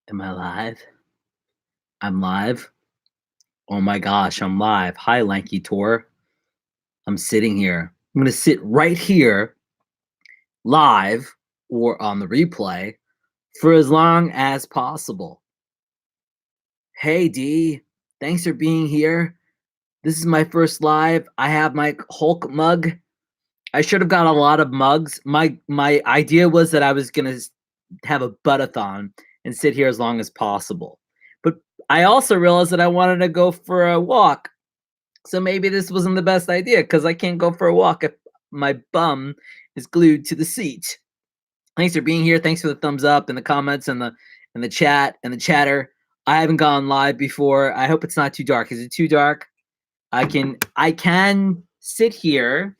Am I live? I'm live. Oh my gosh, I'm live. Hi, Lanky Tour. I'm sitting here. I'm gonna sit right here, live or on the replay, for as long as possible. Hey, D. Thanks for being here. This is my first live. I have my Hulk mug. I should have got a lot of mugs. My idea was that I was gonna have a butt-a-thon and sit here as long as possible. But I also realized that I wanted to go for a walk. So maybe this wasn't the best idea because I can't go for a walk if my bum is glued to the seat. Thanks for being here. Thanks for the thumbs up and the comments and the chat and the chatter. I haven't gone live before. I hope it's not too dark. Is it too dark? I can sit here.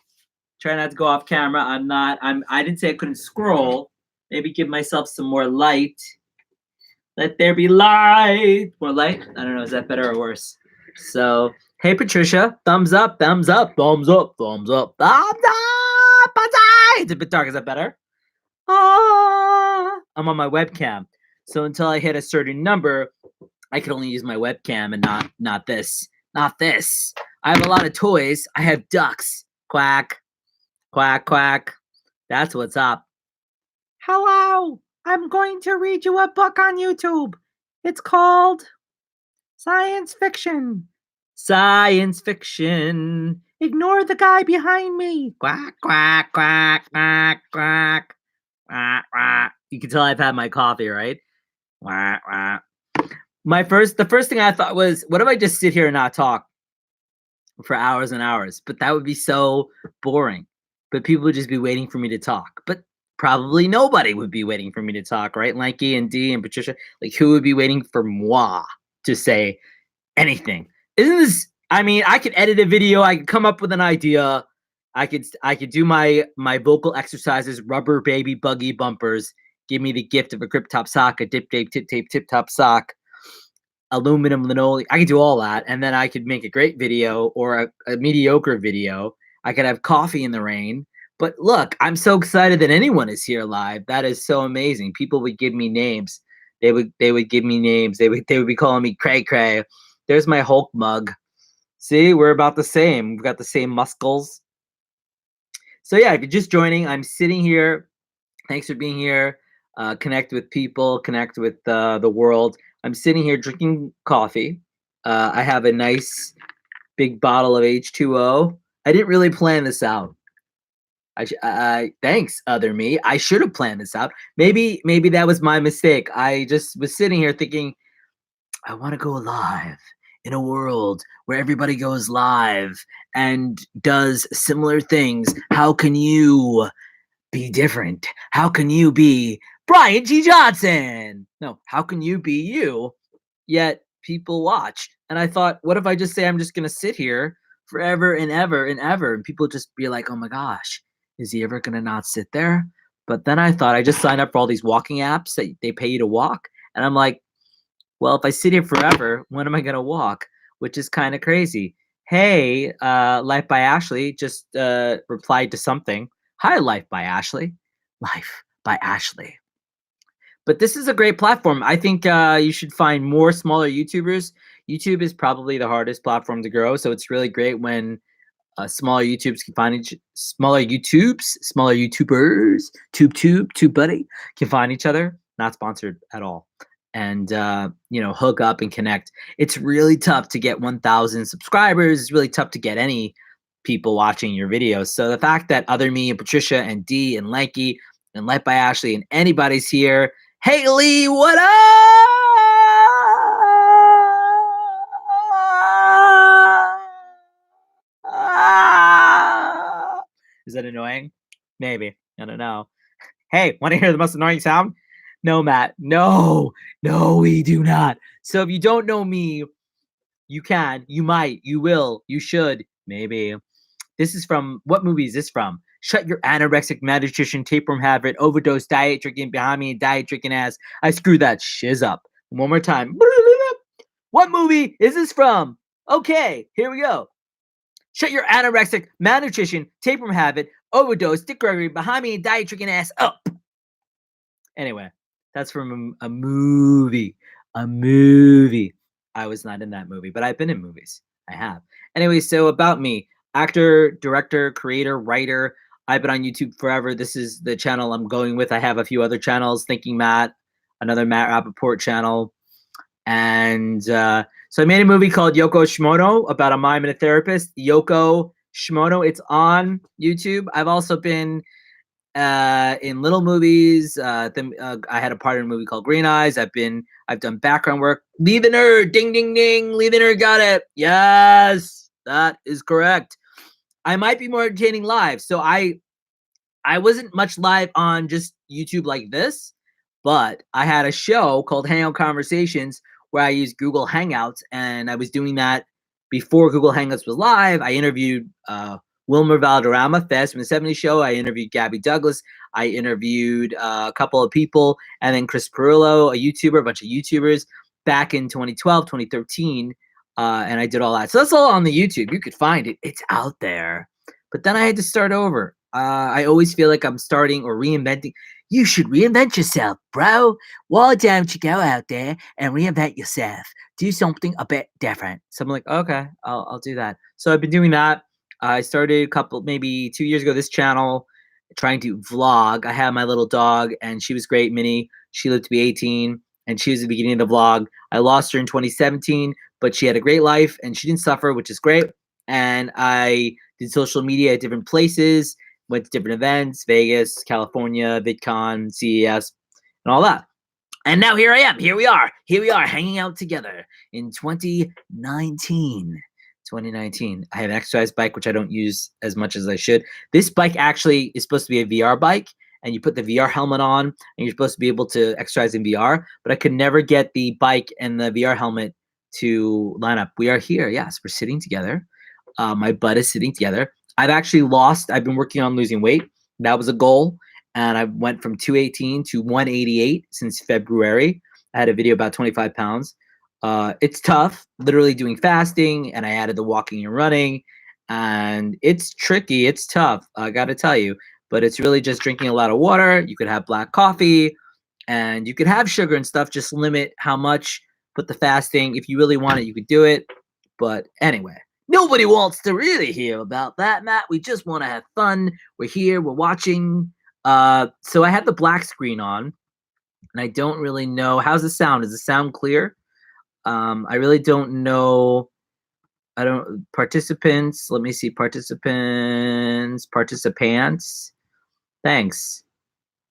Try not to go off camera. I didn't say I couldn't scroll. Maybe give myself some more light. Let there be light. More light? I don't know. Is that better or worse? So, hey, Patricia. Thumbs up, thumbs up, thumbs up, thumbs up, thumbs up. It's a bit dark. Is that better? I'm on my webcam. So until I hit a certain number, I can only use my webcam and not this. Not this. I have a lot of toys. I have ducks. Quack, quack, quack. That's what's up. Hello. I'm going to read you a book on YouTube. It's called Science Fiction. Science fiction. Ignore the guy behind me. Quack, quack, quack, quack, quack. Quack, quack. You can tell I've had my coffee, right? Quack, quack. The first thing I thought was, what if I just sit here and not talk for hours and hours? But that would be so boring. But people would just be waiting for me to talk. But probably nobody would be waiting for me to talk, right? Lanky and D and Patricia, like who would be waiting for moi to say anything? Isn't this? I mean, I could edit a video. I could come up with an idea. I could do my vocal exercises, rubber baby buggy bumpers. Give me the gift of a grip top sock, a dip tape, tip top sock, aluminum linoleum. I could do all that, and then I could make a great video or a mediocre video. I could have coffee in the rain. But look, I'm so excited that anyone is here live. That is so amazing. People would give me names. They would give me names. They would be calling me Cray Cray. There's my Hulk mug. See, we're about the same. We've got the same muscles. So yeah, if you're just joining, I'm sitting here. Thanks for being here. Connect with people, connect with the world. I'm sitting here drinking coffee. I have a nice big bottle of H2O. I didn't really plan this out. Thanks, other me. I should have planned this out. Maybe that was my mistake. I just was sitting here thinking, I want to go live in a world where everybody goes live and does similar things. How can you be different? How can you be Brian G. Johnson? No, how can you be you? Yet people watch. And I thought, what if I just say I'm just gonna sit here forever and ever and ever, and people just be like, oh my gosh, is he ever gonna not sit there? But then I thought I just signed up for all these walking apps that they pay you to walk, and I'm like, well, if I sit here forever, when am I gonna walk? Which is kind of crazy. Hey, Life by Ashley just replied to something. Hi, Life by Ashley. Life by Ashley. But this is a great platform. I think you should find more smaller YouTubers. YouTube is probably the hardest platform to grow, so it's really great when smaller YouTubers can find smaller YouTubers, Tube Buddy can find each other. Not sponsored at all, and hook up and connect. It's really tough to get 1,000 subscribers. It's really tough to get any people watching your videos. So the fact that other me and Patricia and D and Lanky and Light by Ashley and anybody's here. Hey Lee, what up? Is that annoying? Maybe. I don't know. Hey, want to hear the most annoying sound? No, Matt. No, we do not. So if you don't know me, you can, you might, you will, you should, maybe. This is from, what movie is this from? Shut your anorexic malnutrition, tapeworm habit, overdose, diet drinking behind me, and diet drinking ass. I screwed that shiz up. One more time. What movie is this from? Okay, here we go. Shut your anorexic malnutrition, tapeworm habit, overdose, Dick Gregory behind me, and diet drinking ass up. Anyway, That's from a movie. A movie. I was not in that movie, but I've been in movies. I have. Anyway, so about me, actor, director, creator, writer. I've been on YouTube forever. This is the channel I'm going with. I have a few other channels, Thinking Matt, another Matt Rappaport channel. And so I made a movie called Yoko Shimono about a mime and a therapist. Yoko Shimono. It's on YouTube. I've also been in little movies. I had a part in a movie called Green Eyes. I've done background work. Leave the nerd, ding ding ding. Leave the nerd, got it. Yes, that is correct. I might be more entertaining live. So I wasn't much live on just YouTube like this, but I had a show called Hangout Conversations where I used Google Hangouts, and I was doing that before Google Hangouts was live. I interviewed Wilmer Valderrama, Fast from the 70s Show. I interviewed Gabby Douglas. I interviewed a couple of people, and then Chris Perillo, a YouTuber, a bunch of YouTubers back in 2012, 2013. And I did all that. So that's all on the YouTube. You could find it. It's out there. But then I had to start over. I always feel like I'm starting or reinventing. You should reinvent yourself, bro. Why don't you go out there and reinvent yourself? Do something a bit different. So I'm like, okay, I'll do that. So I've been doing that. I started maybe 2 years ago, this channel, trying to vlog. I had my little dog, and she was great, Minnie. She lived to be 18, and she was the beginning of the vlog. I lost her in 2017, but she had a great life, and she didn't suffer, which is great. And I did social media at different places, went to different events, Vegas, California, VidCon, CES, and all that. And now here I am. Here we are, hanging out together in 2019. 2019. I have an exercise bike, which I don't use as much as I should. This bike actually is supposed to be a VR bike, and you put the VR helmet on, and you're supposed to be able to exercise in VR, but I could never get the bike and the VR helmet to line up. We are here. Yes, we're sitting together. My butt is sitting together. I've been working on losing weight. That was a goal. And I went from 218 to 188 since February. I had a video about 25 pounds. It's tough, literally doing fasting, and I added the walking and running. And it's tricky. It's tough, I got to tell you. But it's really just drinking a lot of water. You could have black coffee, and you could have sugar and stuff. Just limit how much. Put the fasting. If you really want it, you could do it. But anyway. Nobody wants to really hear about that, Matt. We just want to have fun. We're here. We're watching. So I had the black screen on, and I don't really know. How's the sound? Is the sound clear? I really don't know. I don't participants. Let me see participants. Thanks.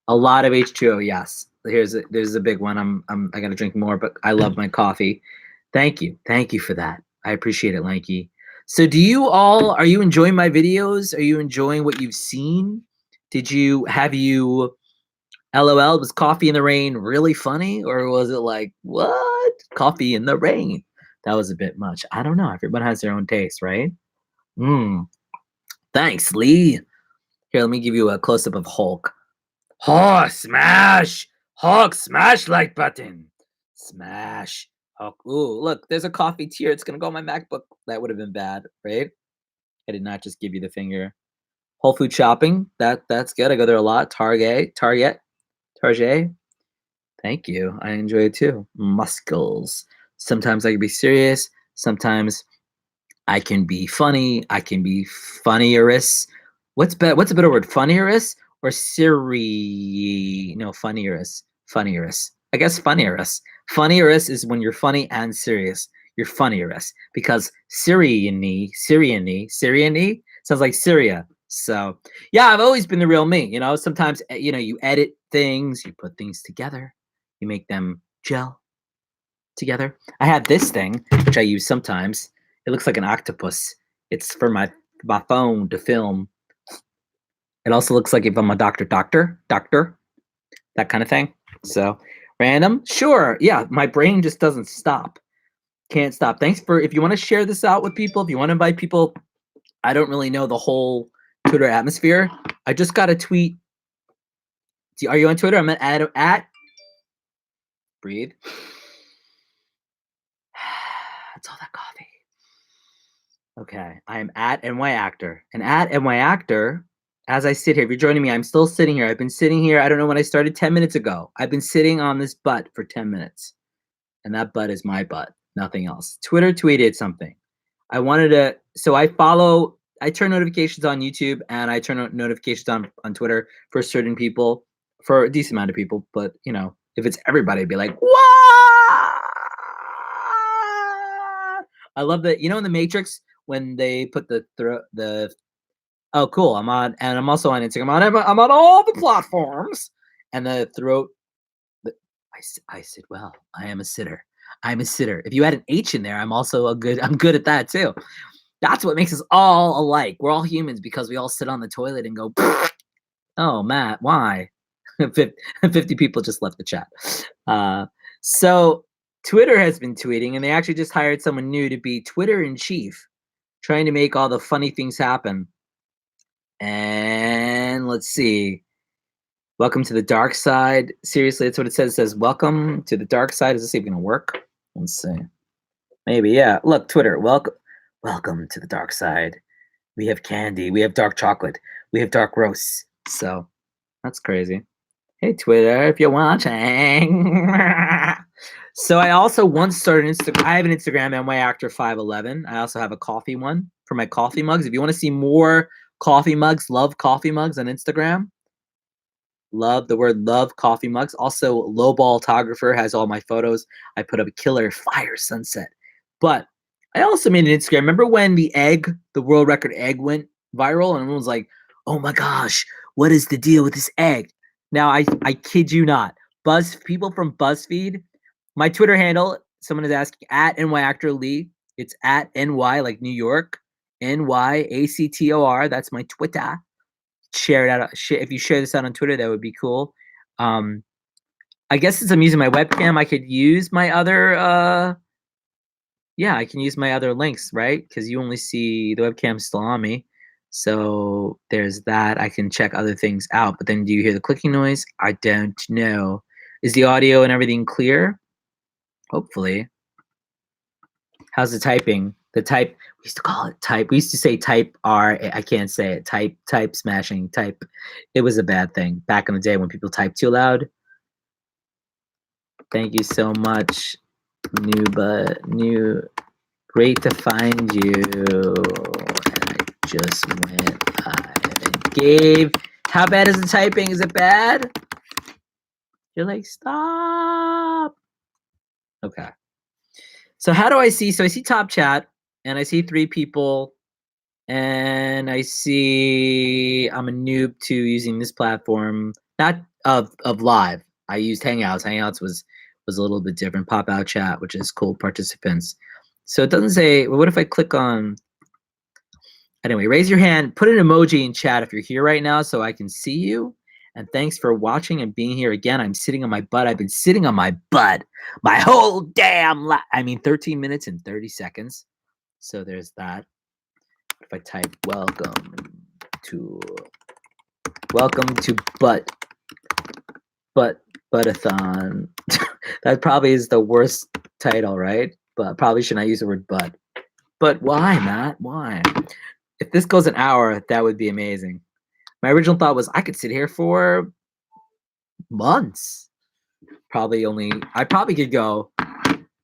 A lot of H2O. Yes. There's a big one. I gotta drink more, but I love my coffee. Thank you. Thank you for that. I appreciate it, Lanky. So are you enjoying my videos? Are you enjoying what you've seen? Have you LOL, was Coffee in the Rain really funny? Or was it like, what? Coffee in the rain. That was a bit much. I don't know. Everyone has their own taste, right? Thanks, Lee. Here, let me give you a close-up of Hulk. Oh, smash! Hulk, smash like button. Smash. Hulk. Ooh, look, there's a coffee tier. It's gonna go on my MacBook. That would have been bad, right? I did not just give you the finger. Whole Food shopping. That's good. I go there a lot. Target. Thank you. I enjoy it too. Muscles. Sometimes I can be serious. Sometimes I can be funny. I can be funnierous. What's a better word? Funnierous or Siri? No, funnierous. Funnierous. I guess funnierous. Funnierous is when you're funny and serious. You're funnierous because Syrian-y sounds like Syria. So yeah, I've always been the real me. Sometimes you edit things, you put things together, you make them gel together. I have this thing which I use sometimes. It looks like an octopus. It's for my phone to film. It also looks like if I'm a doctor, that kind of thing. So random, sure, yeah. My brain just doesn't stop. Can't stop. Thanks if you want to share this out with people, if you want to invite people. I don't really know the whole Twitter atmosphere. I just got a tweet. Are you on Twitter? I'm at breathe. That's all that coffee. Okay. I am at NY Actor. And at NY Actor, as I sit here, if you're joining me, I'm still sitting here. I've been sitting here. I don't know when I started 10 minutes ago. I've been sitting on this butt for 10 minutes. And that butt is my butt, nothing else. Twitter tweeted something. I wanted to, so I turn notifications on YouTube and I turn notifications on Twitter for certain people, for a decent amount of people. But, you know, if it's everybody, I'd be like, what? I love that. You know, in the Matrix, when they put oh, cool. I'm on, and I'm also on Instagram. I'm on all the platforms. And the throat, I sit well. I am a sitter. I'm a sitter. If you add an H in there, I'm good at that too. That's what makes us all alike. We're all humans because we all sit on the toilet and go, oh, Matt, why? 50 people just left the chat. So Twitter has been tweeting, and they actually just hired someone new to be Twitter in chief, trying to make all the funny things happen. And let's see. Welcome to the dark side. Seriously, that's what it says. It says, welcome to the dark side. Is this even going to work? Let's see. Maybe, yeah. Look, Twitter, welcome to the dark side. We have candy. We have dark chocolate. We have dark roasts. So that's crazy. Hey, Twitter, if you're watching. So I also once started Instagram. I have an Instagram, myactor511. I also have a coffee one for my coffee mugs. If you want to see more coffee mugs, love coffee mugs on Instagram. Love the word love coffee mugs. Also, Lowballtographer has all my photos. I put up a killer fire sunset. But I also made an Instagram. Remember when the world record egg went viral and everyone was like, oh my gosh, what is the deal with this egg? Now, I kid you not. People from BuzzFeed, my Twitter handle, someone is asking, at NYActorLee. It's at NY, like New York, NYACTOR. That's my Twitter. Share it out. If you share this out on Twitter, that would be cool. I guess since I'm using my webcam, I could use my other I can use my other links, right? Because you only see the webcam still on me. So there's that. I can check other things out. But then do you hear the clicking noise? I don't know. Is the audio and everything clear? Hopefully. How's the typing? We used to call it type. We used to say type R. I can't say it. Type smashing, type. It was a bad thing back in the day when people type too loud. Thank you so much. New. Great to find you. And I just went live and gave. How bad is the typing? Is it bad? You're like, stop. Okay. So how do I see? So I see top chat and I see 3 people and I see I'm a noob to using this platform, not of live. I used Hangouts. Hangouts was a little bit different. Pop out chat, which is cool participants. So it doesn't say, well, what if I click on, anyway, raise your hand, put an emoji in chat if you're here right now so I can see you. And thanks for watching and being here again. I'm sitting on my butt. I've been sitting on my butt my whole damn 13 minutes and 30 seconds. So there's that. If I type welcome to buttathon. That probably is the worst title, right? But probably should not use the word butt. But why, Matt? Why? If this goes an hour, that would be amazing. My original thought was I could sit here for months. I probably could go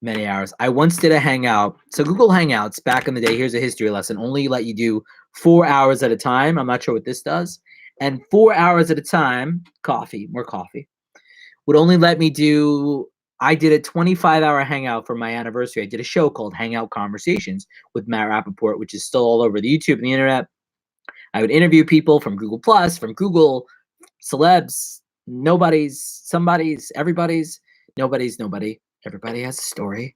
many hours. I once did a hangout. So Google Hangouts back in the day, here's a history lesson, only let you do 4 hours at a time. I'm not sure what this does. And 4 hours at a time, more coffee, would only let me do, I did a 25-hour hangout for my anniversary. I did a show called Hangout Conversations with Matt Rappaport, which is still all over the YouTube and the internet. I would interview people from Google Plus, from Google, celebs, nobodies, somebody's, everybody's, nobody's, nobody. Everybody has a story.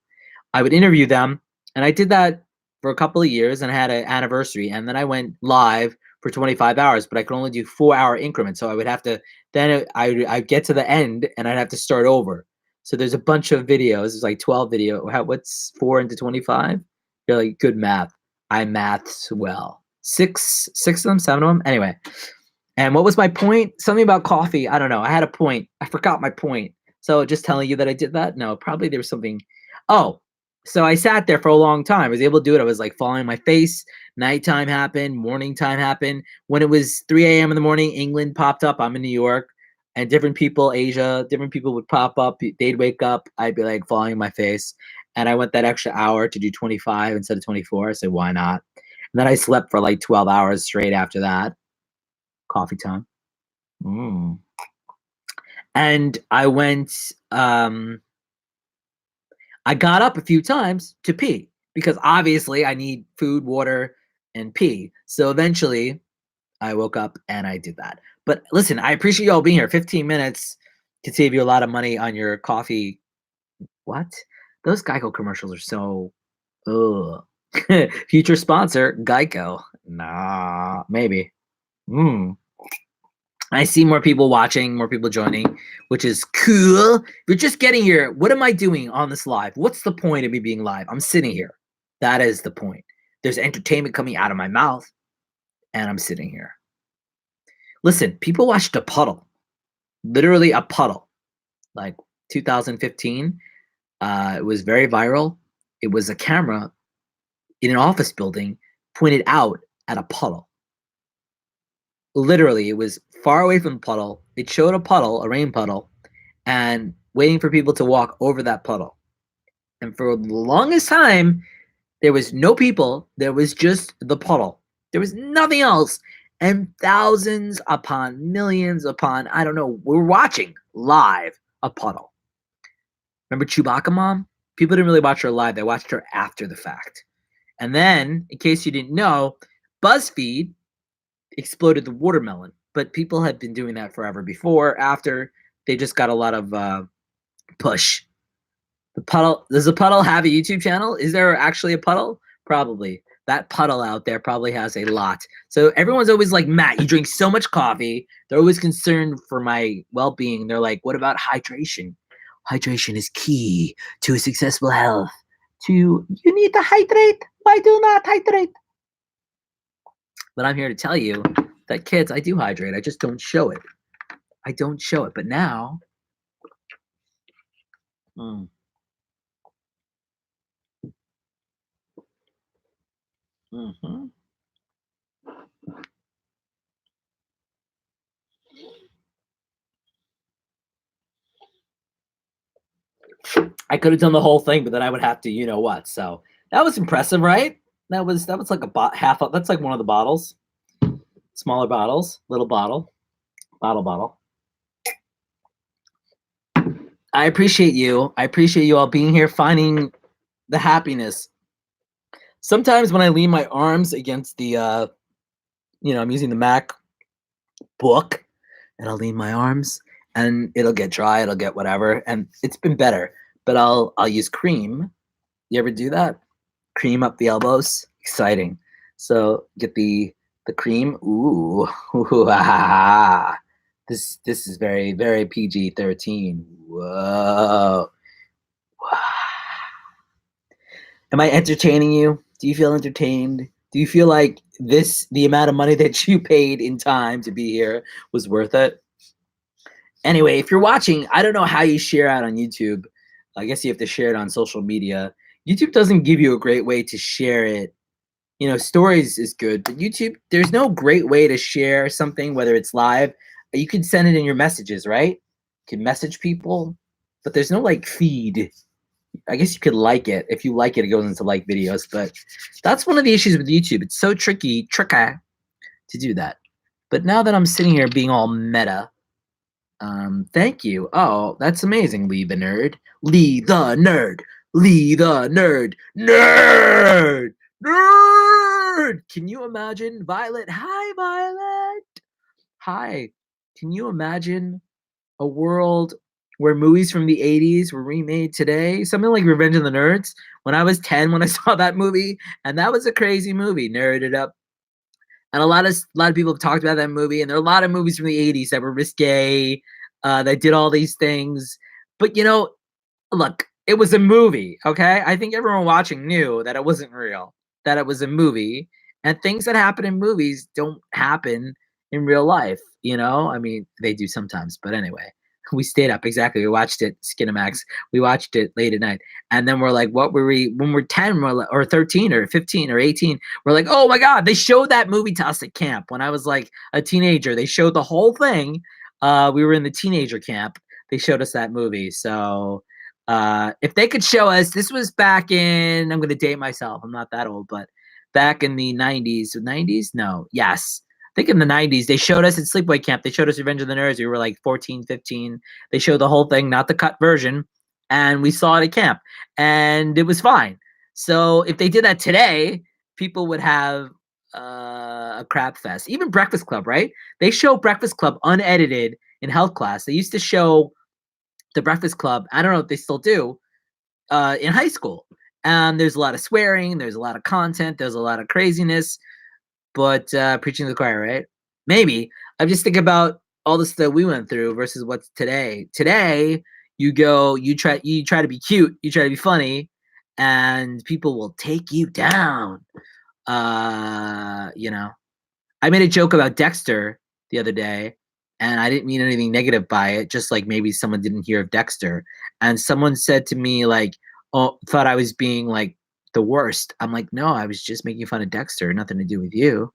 I would interview them, and I did that for a couple of years, and I had an anniversary, and then I went live for 25 hours, but I could only do 4-hour increments, so I would have to, then I'd get to the end, and I'd have to start over. So there's a bunch of videos. There's like 12 video. What's 4 into 25? You're like, good math. I maths well. 6 of them, 7 of them. Anyway, and what was my point? Something about coffee. I don't know. I had a point. I forgot my point. So just telling you that I did that? No, probably there was something. Oh, So I sat there for a long time. I was able to do it. I was like falling on my face. Nighttime happened. Morning time happened. When it was 3 a.m. in the morning, England popped up. I'm in New York, and different people, Asia, different people would pop up. They'd wake up. I'd be like falling on my face. And I went that extra hour to do 25 instead of 24. I said, why not? And then I slept for like 12 hours straight after that. Coffee time. Mm. And I got up a few times to pee because obviously I need food, water, and pee. So eventually I woke up and I did that. But listen, I appreciate you all being here. 15 minutes could save you a lot of money on your coffee. What? Those Geico commercials are so ugh. Future sponsor, Geico. Nah, maybe. Hmm. I see more people watching, more people joining, which is cool. If you're just getting here, what am I doing on this live? What's the point of me being live? I'm sitting here. That is the point. There's entertainment coming out of my mouth, and I'm sitting here. Listen, people watched a puddle, literally a puddle, like 2015. It was very viral. It was a camera in an office building pointed out at a puddle. Literally, it was far away from the puddle. It showed a puddle, a rain puddle, and waiting for people to walk over that puddle. And for the longest time, there was no people. There was just the puddle. There was nothing else. And thousands upon millions upon, I don't know, we're watching live a puddle. Remember Chewbacca Mom? People didn't really watch her live. They watched her after the fact. And then, in case you didn't know, BuzzFeed exploded the watermelon. But people had been doing that forever before, after. They just got a lot of push. The puddle, does a puddle have a YouTube channel? Is there actually a puddle? Probably. That puddle out there probably has a lot. So everyone's always like, Matt, you drink so much coffee. They're always concerned for my well-being. They're like, what about hydration? Hydration is key to a successful health. You need to hydrate. Why do not hydrate? But I'm here to tell you that, kids, I do hydrate. I just don't show it. I don't show it. But now, mm, mhm. I could have done the whole thing, but then I would have to, you know what? So that was impressive, right? That was like half. That's like one of the bottles, smaller bottles, little bottle. I appreciate you. I appreciate you all being here, finding the happiness. Sometimes when I lean my arms against I'm using the Mac book, and I'll lean my arms, and it'll get dry, it'll get whatever, and it's been better. But I'll use cream. You ever do that? Cream up the elbows. Exciting. So get the cream. Ooh, ooh ah. This is very very PG-13. Whoa. Am I entertaining you? Do you feel entertained? Do you feel like the amount of money that you paid in time to be here was worth it? Anyway, if you're watching, I don't know how you share out on YouTube. I guess you have to share it on social media. YouTube doesn't give you a great way to share it. Stories is good, but YouTube, there's no great way to share something, whether it's live. You can send it in your messages, right? You can message people, but there's no like feed. I guess you could like it. If you like it, it goes into like videos, but that's one of the issues with YouTube. It's so tricky to do that. But now that I'm sitting here being all meta, thank you. Oh, that's amazing, Lee the nerd. Lee the nerd. Lee the nerd. Nerd. Nerd. Can you imagine Violet? Hi, Violet. Hi. Can you imagine a world where movies from the 80s were remade today? Something like Revenge of the Nerds. When I was 10, when I saw that movie, and that was a crazy movie, nerded up. And a lot of people have talked about that movie, and there are a lot of movies from the 80s that were risque, that did all these things. But look, it was a movie, okay? I think everyone watching knew that it wasn't real, that it was a movie, and things that happen in movies don't happen in real life, I mean, they do sometimes, but anyway. We stayed up, exactly. We watched it, Skinamax. We watched it late at night, and then we're like, "What were we when we're 10 or 13 or 15 or 18?" We're like, "Oh my god, they showed that movie to us at camp when I was like a teenager. They showed the whole thing. We were in the teenager camp. They showed us that movie. So, if they could show us, this was back in. I'm going to date myself. I'm not that old, but back in the 90s. 90s? No. Yes. I think in the 90s, they showed us at Sleepaway Camp, they showed us Revenge of the Nerds. We were like 14, 15. They showed the whole thing, not the cut version. And we saw it at camp. And it was fine. So if they did that today, people would have a crap fest. Even Breakfast Club, right? They show Breakfast Club unedited in health class. They used to show the Breakfast Club. I don't know if they still do in high school. And there's a lot of swearing. There's a lot of content. There's a lot of craziness. But preaching to the choir, right? Maybe. I'm just thinking about all the stuff we went through versus what's today. Today, you try to be cute, you try to be funny, and people will take you down. You know. I made a joke about Dexter the other day, and I didn't mean anything negative by it, just like maybe someone didn't hear of Dexter. And someone said to me, like, oh, thought I was being like the worst. I'm like, no, I was just making fun of Dexter, nothing to do with you.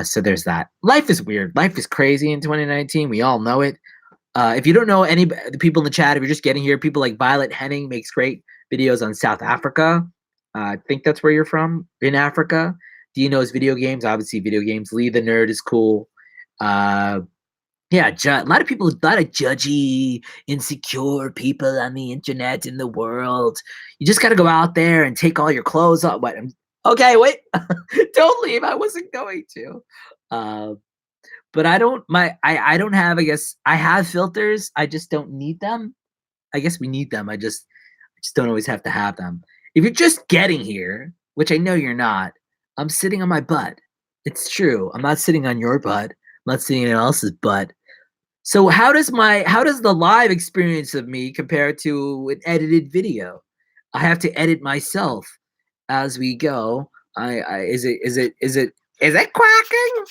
So there's that. Life is weird. Life is crazy in 2019. We all know it. If you don't know any the people in the chat, if you're just getting here, people like Violet Henning makes great videos on South Africa. I think that's where you're from in Africa. Dino's video games, obviously video games. Lee the Nerd is cool. Yeah, a lot of people, a lot of judgy, insecure people on the internet in the world. You just got to go out there and take all your clothes off. What? Okay, wait, don't leave. I wasn't going to. But I don't. I don't have. I guess I have filters. I just don't need them. I guess we need them. I just don't always have to have them. If you're just getting here, which I know you're not, I'm sitting on my butt. It's true. I'm not sitting on your butt. I'm not sitting on anyone else's butt. So how does the live experience of me compare to an edited video? I have to edit myself as we go. Is it quacking?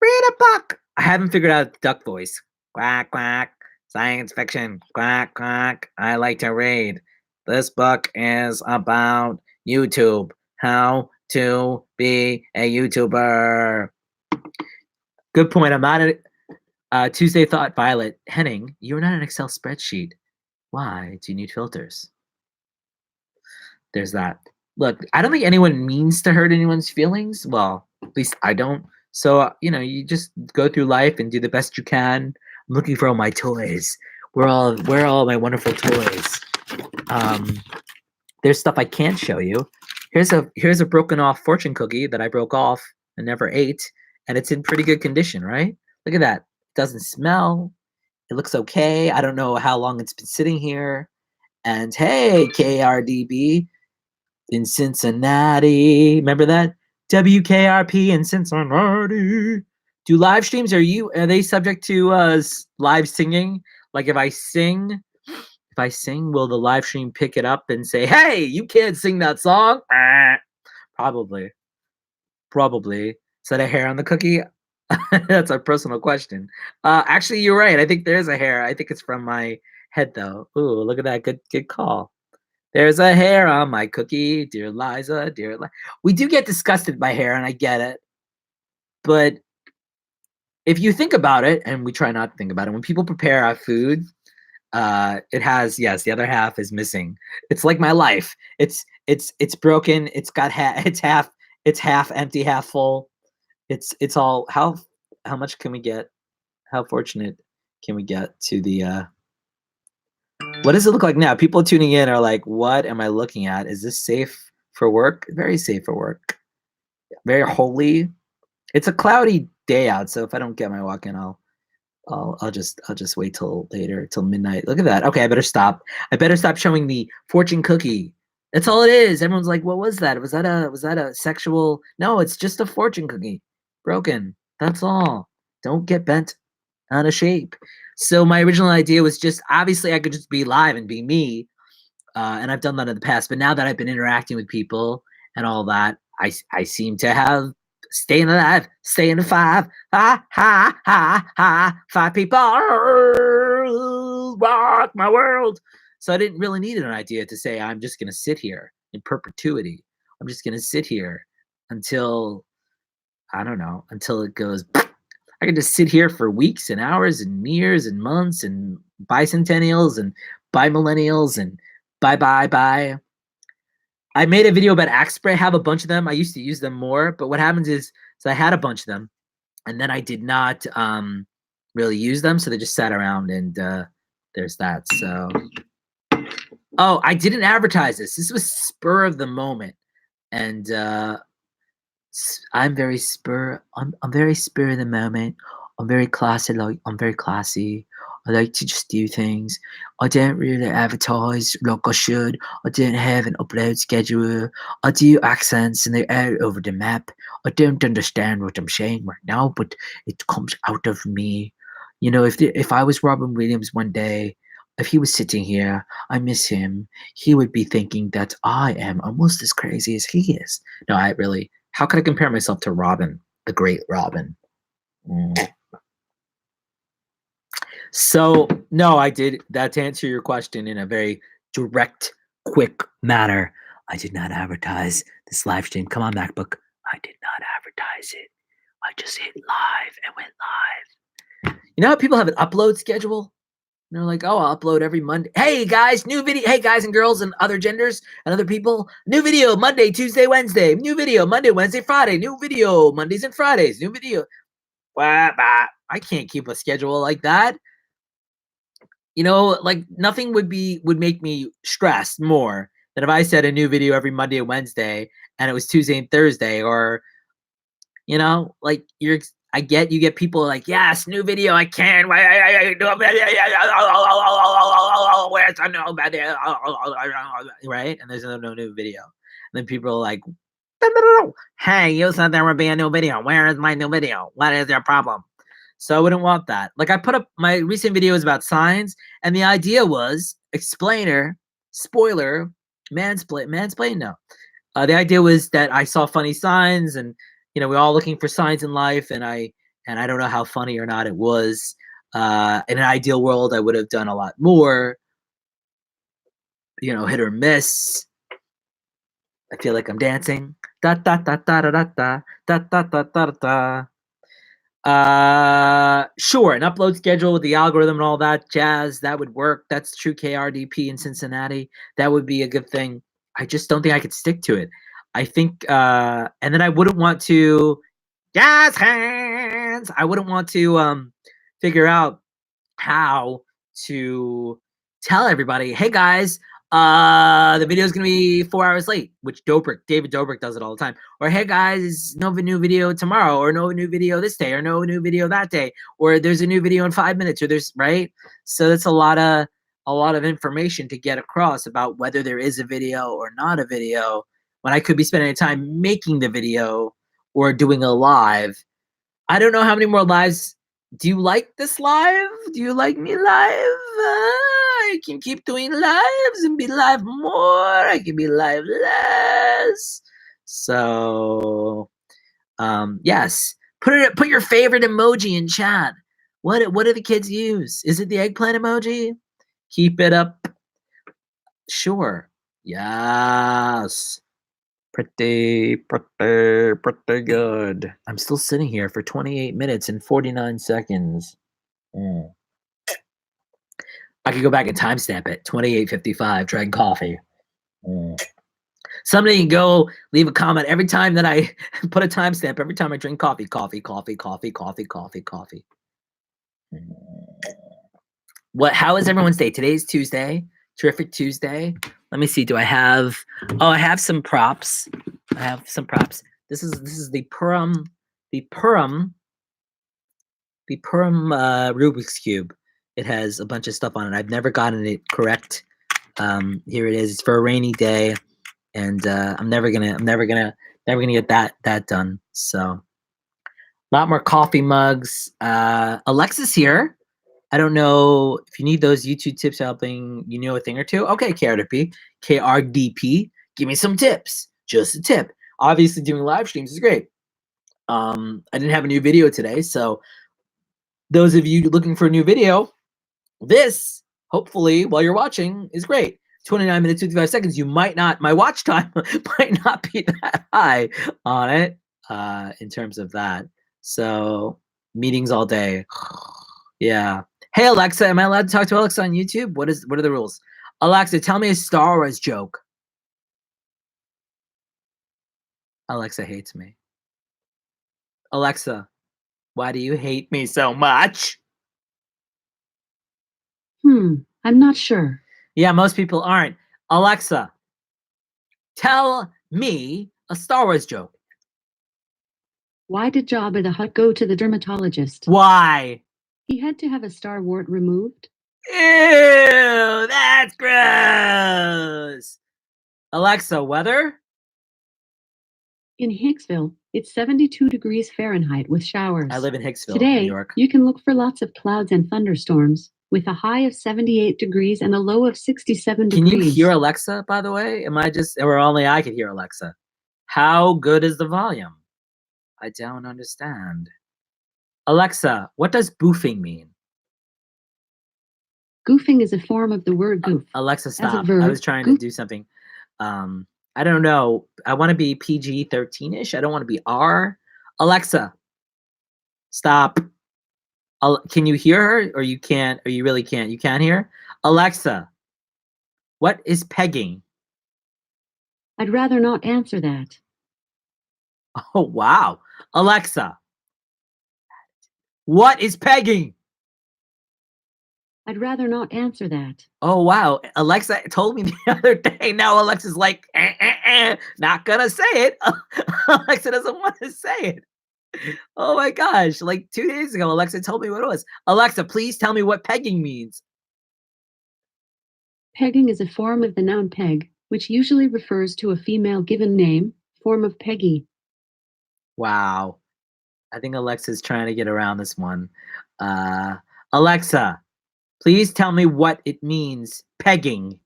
Read a book. I haven't figured out the duck voice. Quack quack. Science fiction. Quack quack. I like to read. This book is about YouTube. How to be a YouTuber. Good point. I'm not Tuesday Thought Violet Henning. You're not an Excel spreadsheet. Why do you need filters? There's that. Look, I don't think anyone means to hurt anyone's feelings. Well, at least I don't. So, you just go through life and do the best you can. I'm looking for all my toys. Where are all my wonderful toys? There's stuff I can't show you. Here's a broken off fortune cookie that I broke off and never ate, and it's in pretty good condition, right? Look at that. It doesn't smell. It looks okay. I don't know how long it's been sitting here. And hey, KRDB in Cincinnati. Remember that? WKRP in Cincinnati. Do live streams, are they subject to live singing? Like if I sing, will the live stream pick it up and say, hey, you can't sing that song? Probably. Is that a hair on the cookie? That's a personal question. Actually, you're right. I think there's a hair. I think it's from my head, though. Ooh, look at that. Good call. There's a hair on my cookie, dear Liza, we do get disgusted by hair, and I get it. But if you think about it, and we try not to think about it, when people prepare our food, it has, yes, the other half is missing. It's like my life. It's broken. It's got it's half empty, half full. It's all how much can we get? How fortunate can we get to the what does it look like now? People tuning in are like, what am I looking at? Is this safe for work? Very safe for work. Very holy. It's a cloudy day out, so if I don't get my walk in, I'll just wait till later, till midnight. Look at that. Okay, I better stop. I better stop showing the fortune cookie. That's all it is. Everyone's like, what was that? Was that a sexual? No, it's just a fortune cookie. Broken. That's all. Don't get bent out of shape. So my original idea was just, obviously I could just be live and be me. And I've done that in the past, but now that I've been interacting with people and all that, I seem to have staying alive, staying alive, five people. world, rock my world. So I didn't really need an idea to say I'm just gonna sit here in perpetuity. I'm just gonna sit here until I don't know, until it goes. I can just sit here for weeks and hours and years and months and bicentennials and bimillennials and bye. I made a video about axe spray. I have a bunch of them. I used to use them more, but what happens is, so I had a bunch of them, and then I did not really use them, so they just sat around, and there's that. So, oh, I didn't advertise this. This was spur of the moment, and I'm very spur. I'm very spur of the moment. I'm very classy. I'm very classy. I like to just do things. I don't really advertise like I should. I don't have an upload schedule. I do accents and they're out over the map. I don't understand what I'm saying right now, but it comes out of me. You know, if I was Robin Williams one day, if he was sitting here, I miss him. He would be thinking that I am almost as crazy as he is. No, I really. How could I compare myself to Robin, the great Robin? So, no, I did that to answer your question in a very direct, quick manner. I did not advertise this live stream. Come on, MacBook. I did not advertise it. I just hit live and went live. You know how people have an upload schedule? And they're like, oh, I'll upload every Monday. Hey, guys, new video. Hey, guys and girls and other genders and other people. New video Monday, Tuesday, Wednesday. New video Monday, Wednesday, Friday. New video Mondays and Fridays. New video. I can't keep a schedule like that. You know, like nothing would make me stressed more than if I said a new video every Monday and Wednesday and it was Tuesday and Thursday, or you know, like you get people like, yes, new video, I can. Where's the new video? Right? And there's no new video. And then people are like, hey, you said there would be a new video. Where is my new video? What is your problem? So I wouldn't want that. Like I put up my recent videos about signs, and the idea was explainer, spoiler, mansplain. No, the idea was that I saw funny signs, and you know we're all looking for signs in life, and I don't know how funny or not it was. In an ideal world, I would have done a lot more. You know, hit or miss. I feel like I'm dancing. Da da da da da da da da da da da da. Sure, an upload schedule with the algorithm and all that jazz, that would work. That's true KRDP in Cincinnati. That would be a good thing. I just don't think I could stick to it. I think and then I wouldn't want to jazz hands. I wouldn't want to figure out how to tell everybody, hey guys, the video is gonna be 4 hours late, which David Dobrik does it all the time. Or hey guys, no new video tomorrow, or no new video this day, or no new video that day, or there's a new video in 5 minutes, or there's right. So that's a lot of information to get across about whether there is a video or not a video, when I could be spending time making the video or doing a live. I don't know how many more lives. Do you like this live? Do you like me live? I can keep doing lives and be live more. I can be live less. So, yes. Put your favorite emoji in chat. What do the kids use? Is it the eggplant emoji? Keep it up. Sure. Yes. Pretty good. I'm still sitting here for 28 minutes and 49 seconds. I could go back and timestamp it. 28:55. Drank coffee. Somebody can go leave a comment every time that I put a timestamp. Every time I drink coffee. What? How is everyone's day? Today's Tuesday. Terrific Tuesday. Let me see. Do I have? Oh, I have some props. This is the Purim Rubik's Cube. It has a bunch of stuff on it. I've never gotten it correct. Here it is. It's for a rainy day, and I'm never gonna get that done. So, a lot more coffee mugs. Alexa's here. I don't know if you need those YouTube tips helping you know a thing or two. Okay, KRDP, give me some tips. Just a tip. Obviously, doing live streams is great. I didn't have a new video today, so those of you looking for a new video, This, hopefully, while you're watching, is great. 29 minutes, 55 seconds. You might not, my watch time might not be that high on it in terms of that. So, meetings all day. Yeah. Hey, Alexa, am I allowed to talk to Alexa on YouTube? What are the rules? Alexa, tell me a Star Wars joke. Alexa hates me. Alexa, why do you hate me so much? I'm not sure. Yeah, most people aren't. Alexa, tell me a Star Wars joke. Why did Jabba the Hutt go to the dermatologist? Why? He had to have a star wart removed. Ew, that's gross. Alexa, weather? In Hicksville, it's 72 degrees Fahrenheit with showers. I live in Hicksville, Today, New York. you can look for lots of clouds and thunderstorms, with a high of 78 degrees and a low of 67 Can degrees. you hear Alexa, by the way? Or only I could hear Alexa? How good is the volume? I don't understand. Alexa, what does boofing mean? Goofing is a form of the word goof. Alexa, As a stop. verb, I was trying to do something. I don't know. I want to be PG-13-ish. I don't want to be R. Alexa, stop. Can you hear her, or you can't, or you really can't? You can't hear? Alexa, what is pegging? I'd rather not answer that. Oh, wow. Alexa, what is pegging? I'd rather not answer that. Oh, wow. Alexa told me the other day. Now Alexa's like, not gonna say it. Alexa doesn't want to say it. Oh my gosh. Like 2 days ago, Alexa told me what it was. Alexa, please tell me what pegging means. Pegging is a form of the noun peg, which usually refers to a female given name, form of Peggy. Wow. I think Alexa's trying to get around this one. Alexa, please tell me what it means, pegging.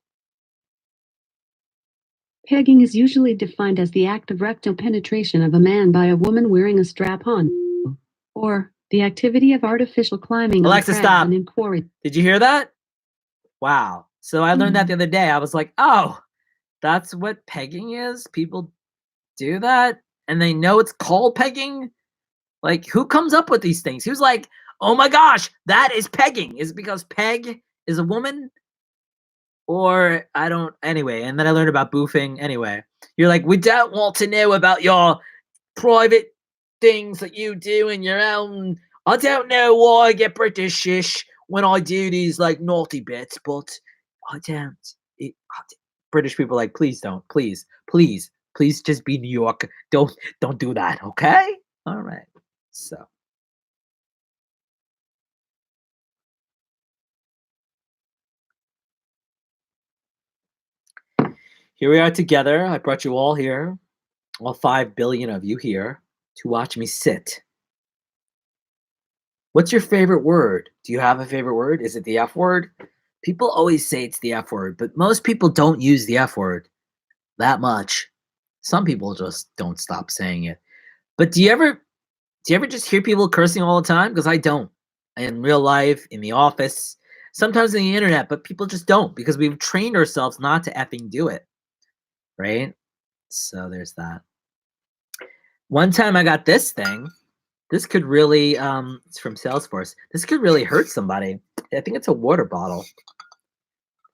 Pegging is usually defined as the act of rectal penetration of a man by a woman wearing a strap-on, or the activity of artificial climbing Alexa, on crabs stop. and in quarries. Did you hear that? Wow. So I learned that the other day. I was like, oh, that's what pegging is? People do that? And they know it's called pegging? Like, who comes up with these things? Who's like, oh my gosh, that is pegging? Is it because peg is a woman? Or I don't, anyway. And then I learned about boofing. Anyway, you're like, we don't want to know about your private things that you do in your own. I don't know why I get British-ish when I do these like naughty bits, but I don't. British people are like, please don't, please just be New York. Don't do that, okay? All right. So here we are together. I brought you all here, all 5 billion of you here, to watch me sit. What's your favorite word? Do you have a favorite word? Is it the F word? People always say it's the F word, but most people don't use the F word that much. Some people just don't stop saying it. But do you ever just hear people cursing all the time? Because I don't. In real life, in the office, sometimes on the internet, but people just don't because we've trained ourselves not to effing do it. Right? So there's that. One time I got this thing. This could really, it's from Salesforce. This could really hurt somebody. I think it's a water bottle.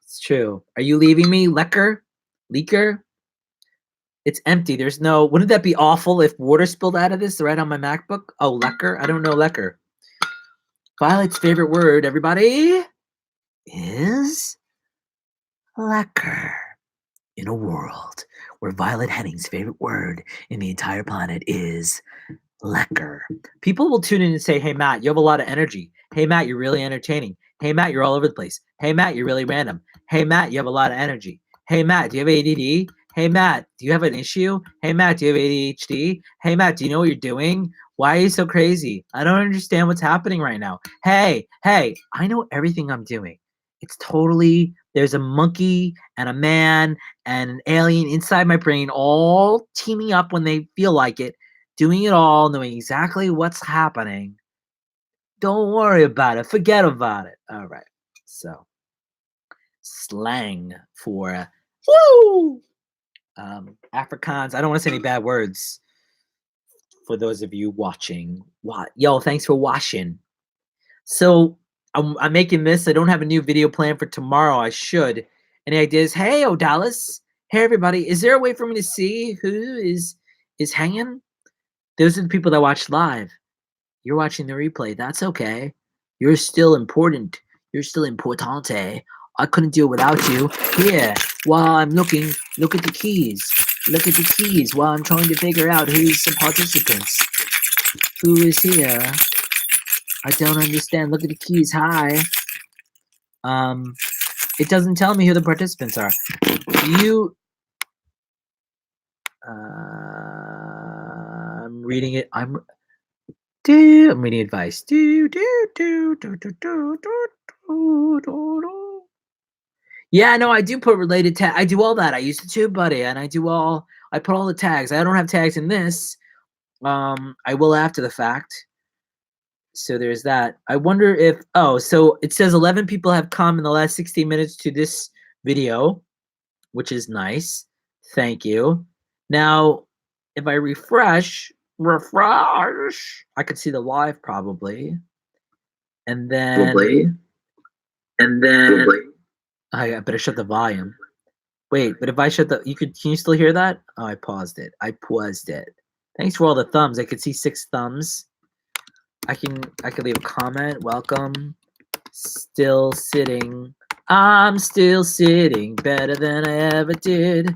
It's true. Are you leaving me, Lecker? Leaker? It's empty. There's no, wouldn't that be awful if water spilled out of this right on my MacBook? Oh, Lecker? I don't know Lecker. Violet's favorite word, everybody, is Lecker. In a world where Violet Henning's favorite word in the entire planet is Lecker. People will tune in and say, hey, Matt, you have a lot of energy. Hey, Matt, you're really entertaining. Hey, Matt, you're all over the place. Hey, Matt, you're really random. Hey, Matt, you have a lot of energy. Hey, Matt, do you have ADD? Hey, Matt, do you have an issue? Hey, Matt, do you have ADHD? Hey, Matt, do you know what you're doing? Why are you so crazy? I don't understand what's happening right now. Hey, I know everything I'm doing. It's totally, there's a monkey and a man and an alien inside my brain all teaming up when they feel like it, doing it all, knowing exactly what's happening. Don't worry about it. Forget about it. All right. So slang for woo. Afrikaans. I don't want to say any bad words for those of you watching. What? Yo, thanks for watching. So I'm making this. I don't have a new video plan for tomorrow. I should. Any ideas? Hey, Dallas. Hey, everybody. Is there a way for me to see who is hanging? Those are the people that watch live. You're watching the replay. That's okay. You're still important. You're still importante. I couldn't do it without you. Here, while I'm looking, look at the keys. Look at the keys while I'm trying to figure out who's the participants. Who is here? I don't understand. Look at the keys. Hi. It doesn't tell me who the participants are. I'm reading it. I'm reading advice. Yeah, no, I do put related tag. I do all that. I use the Tube Buddy, and I put all the tags. I don't have tags in this. I will after the fact. So there's that. I wonder if, so it says 11 people have come in the last 16 minutes to this video, which is nice. Thank you. Now, if I refresh, I could see the live probably. And then, I better shut the volume. Wait, but if I shut can you still hear that? Oh, I paused it. Thanks for all the thumbs. I could see 6 thumbs. I can leave a comment. Welcome. Still sitting. I'm still sitting. Better than I ever did.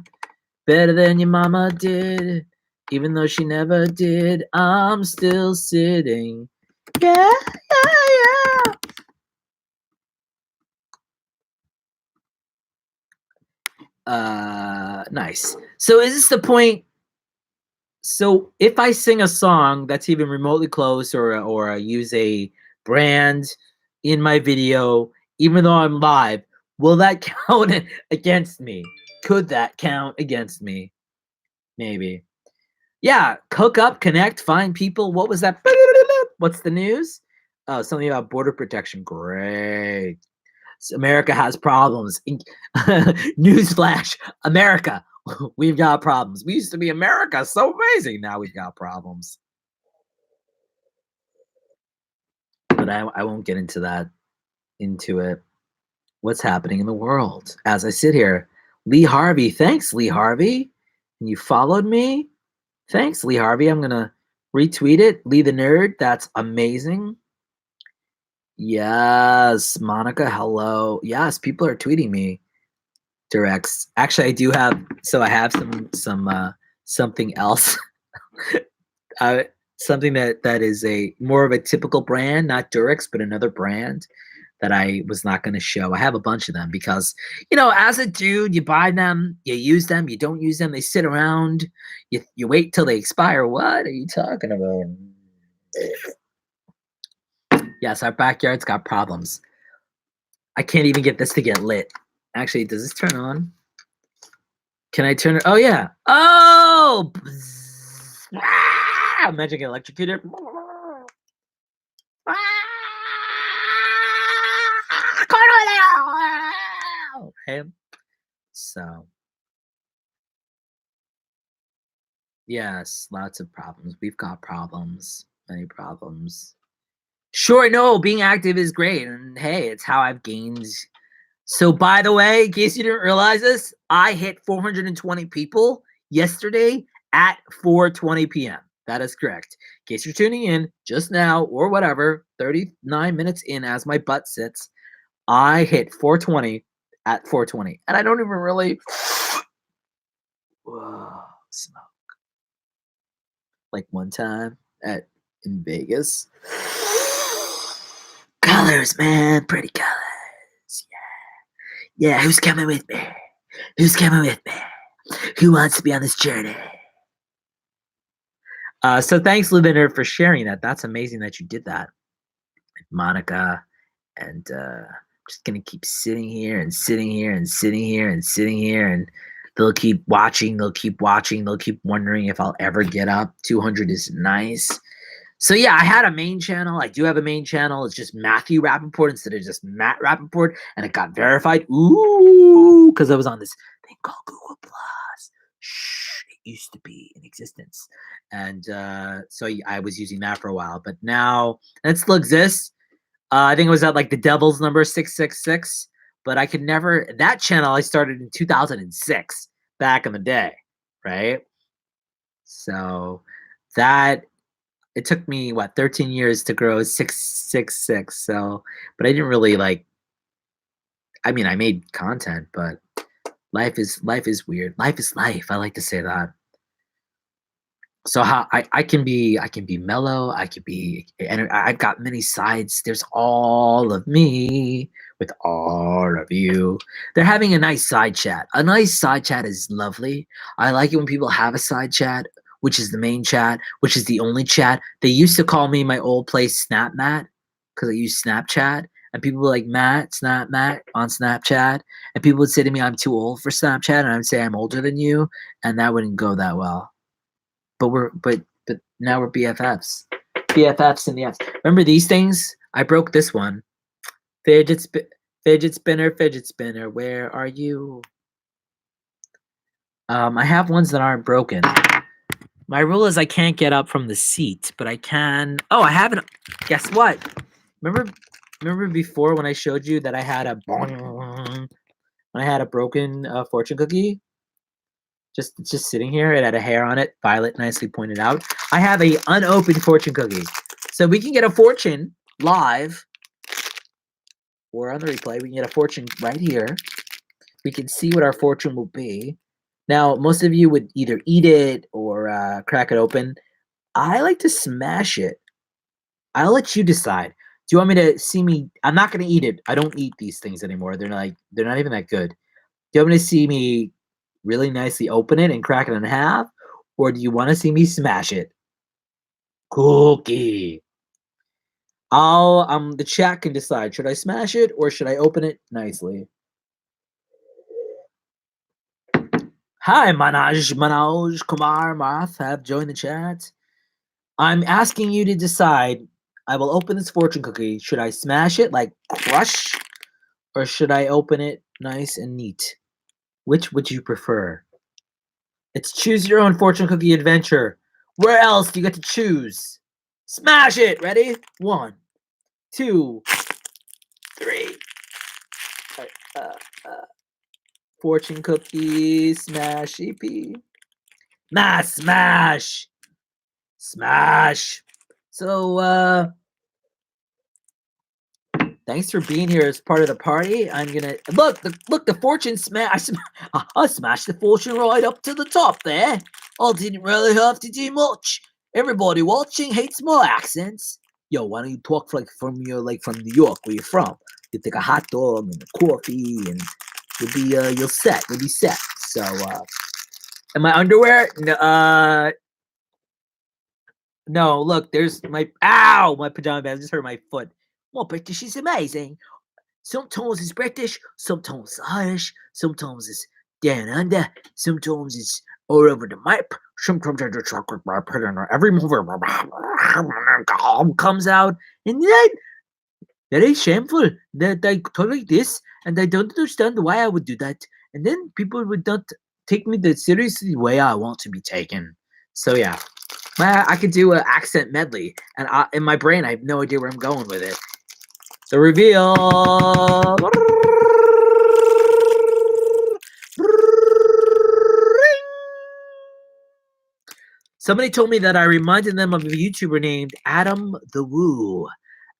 Better than your mama did. Even though she never did. I'm still sitting. Yeah. Nice. So is this the point? So if I sing a song that's even remotely close, or I use a brand in my video, even though I'm live, will that count against me? Could that count against me? Maybe. Yeah, hook up, connect, find people. What was that? What's the news? Oh, something about border protection. Great. So America has problems. Newsflash, America. We've got problems. We used to be America. So amazing. Now we've got problems. But I won't get into it. What's happening in the world as I sit here? Lee Harvey. Thanks, Lee Harvey. And you followed me? Thanks, Lee Harvey. I'm going to retweet it. Lee the Nerd. That's amazing. Yes, Monica. Hello. Yes, people are tweeting me. Directs. Actually, I do have. So I have something else. Something that is a more of a typical brand, not Durex, but another brand that I was not going to show. I have a bunch of them because, as a dude, you buy them, you use them, you don't use them, they sit around, you wait till they expire. What are you talking about? Yes, our backyard's got problems. I can't even get this to get lit. Actually, does this turn on? Can I turn it? Oh, yeah. Oh! Imagine getting electrocuted. Okay. So, yes, lots of problems. We've got problems. Many problems. Sure, no, being active is great. And hey, it's how I've gained. So, by the way, in case you didn't realize this, I hit 420 people yesterday at 4:20 p.m. That is correct. In case you're tuning in just now or whatever, 39 minutes in as my butt sits, I hit 420 at 4:20. And I don't even really smoke. Like one time in Vegas. Colors, man, pretty colors. Yeah, who's coming with me? Who's coming with me? Who wants to be on this journey? So thanks, Liviner, for sharing that. That's amazing that you did that, Monica. And just gonna keep sitting here and sitting here and sitting here and sitting here, and they'll keep watching. They'll keep watching. They'll keep wondering if I'll ever get up. 200 is nice. So yeah, I had a main channel. I do have a main channel. It's just Matthew Rappaport instead of just Matt Rappaport, and it got verified. Ooh, because I was on this thing called Google Plus. Shh, it used to be in existence, and so I was using that for a while. But now and it still exists. I think it was at like the Devil's number 666. But I could never. That channel I started in 2006, back in the day, right? So that it took me what 13 years to grow 666. So, but I didn't really like. I mean, I made content, but life is weird. Life is life. I like to say that. So how I can be mellow. I could be, and I've got many sides. There's all of me with all of you. They're having a nice side chat. A nice side chat is lovely. I like it when people have a side chat, which is the main chat, which is the only chat. They used to call me my old place SnapMat because I use Snapchat. And people were like, Matt, Snap Matt on Snapchat. And people would say to me, I'm too old for Snapchat. And I would say, I'm older than you. And that wouldn't go that well. But now we're BFFs. BFFs and the Fs. Remember these things? I broke this one. Fidget spinner, where are you? I have ones that aren't broken. My rule is I can't get up from the seat, but I can. Oh, I haven't. Guess what? Remember before when I showed you that I had a broken fortune cookie? Just sitting here. It had a hair on it. Violet nicely pointed out. I have a unopened fortune cookie, so we can get a fortune live or on the replay. We can get a fortune right here. We can see what our fortune will be. Now, most of you would either eat it or crack it open. I like to smash it. I'll let you decide. Do you want me to see me? I'm not going to eat it. I don't eat these things anymore. They're not even that good. Do you want me to see me really nicely open it and crack it in half? Or do you want to see me smash it? Cookie. The chat can decide. Should I smash it or should I open it nicely? Hi, Manoj Kumar Math have joined the chat. I'm asking you to decide. I will open this fortune cookie. Should I smash it like crush? Or should I open it nice and neat? Which would you prefer? It's choose your own fortune cookie adventure. Where else do you get to choose? Smash it! Ready? 1, 2, 3. Uh, uh, fortune cookie, smashy p. Smash! Smash! So, thanks for being here as part of the party. I'm gonna look the fortune smash. I smashed the fortune right up to the top there. I didn't really have to do much. Everybody watching hates my accents. Yo, why don't you talk from New York, where you're from? You take a hot dog and a coffee, and you'll be set. You'll be set. So, and my underwear, no. Look, there's my pajama pants. I just hurt my foot. Well, British is amazing. Sometimes it's British, sometimes it's Irish, sometimes it's down under, sometimes it's all over the map. Sometimes I just put in every movie comes out, and then very shameful that I talk like this, and I don't understand why I would do that. And then people would not take me the seriously way I want to be taken. So yeah, I could do an accent medley, and in my brain I have no idea where I'm going with it. The reveal. Somebody told me that I reminded them of a YouTuber named Adam the Woo.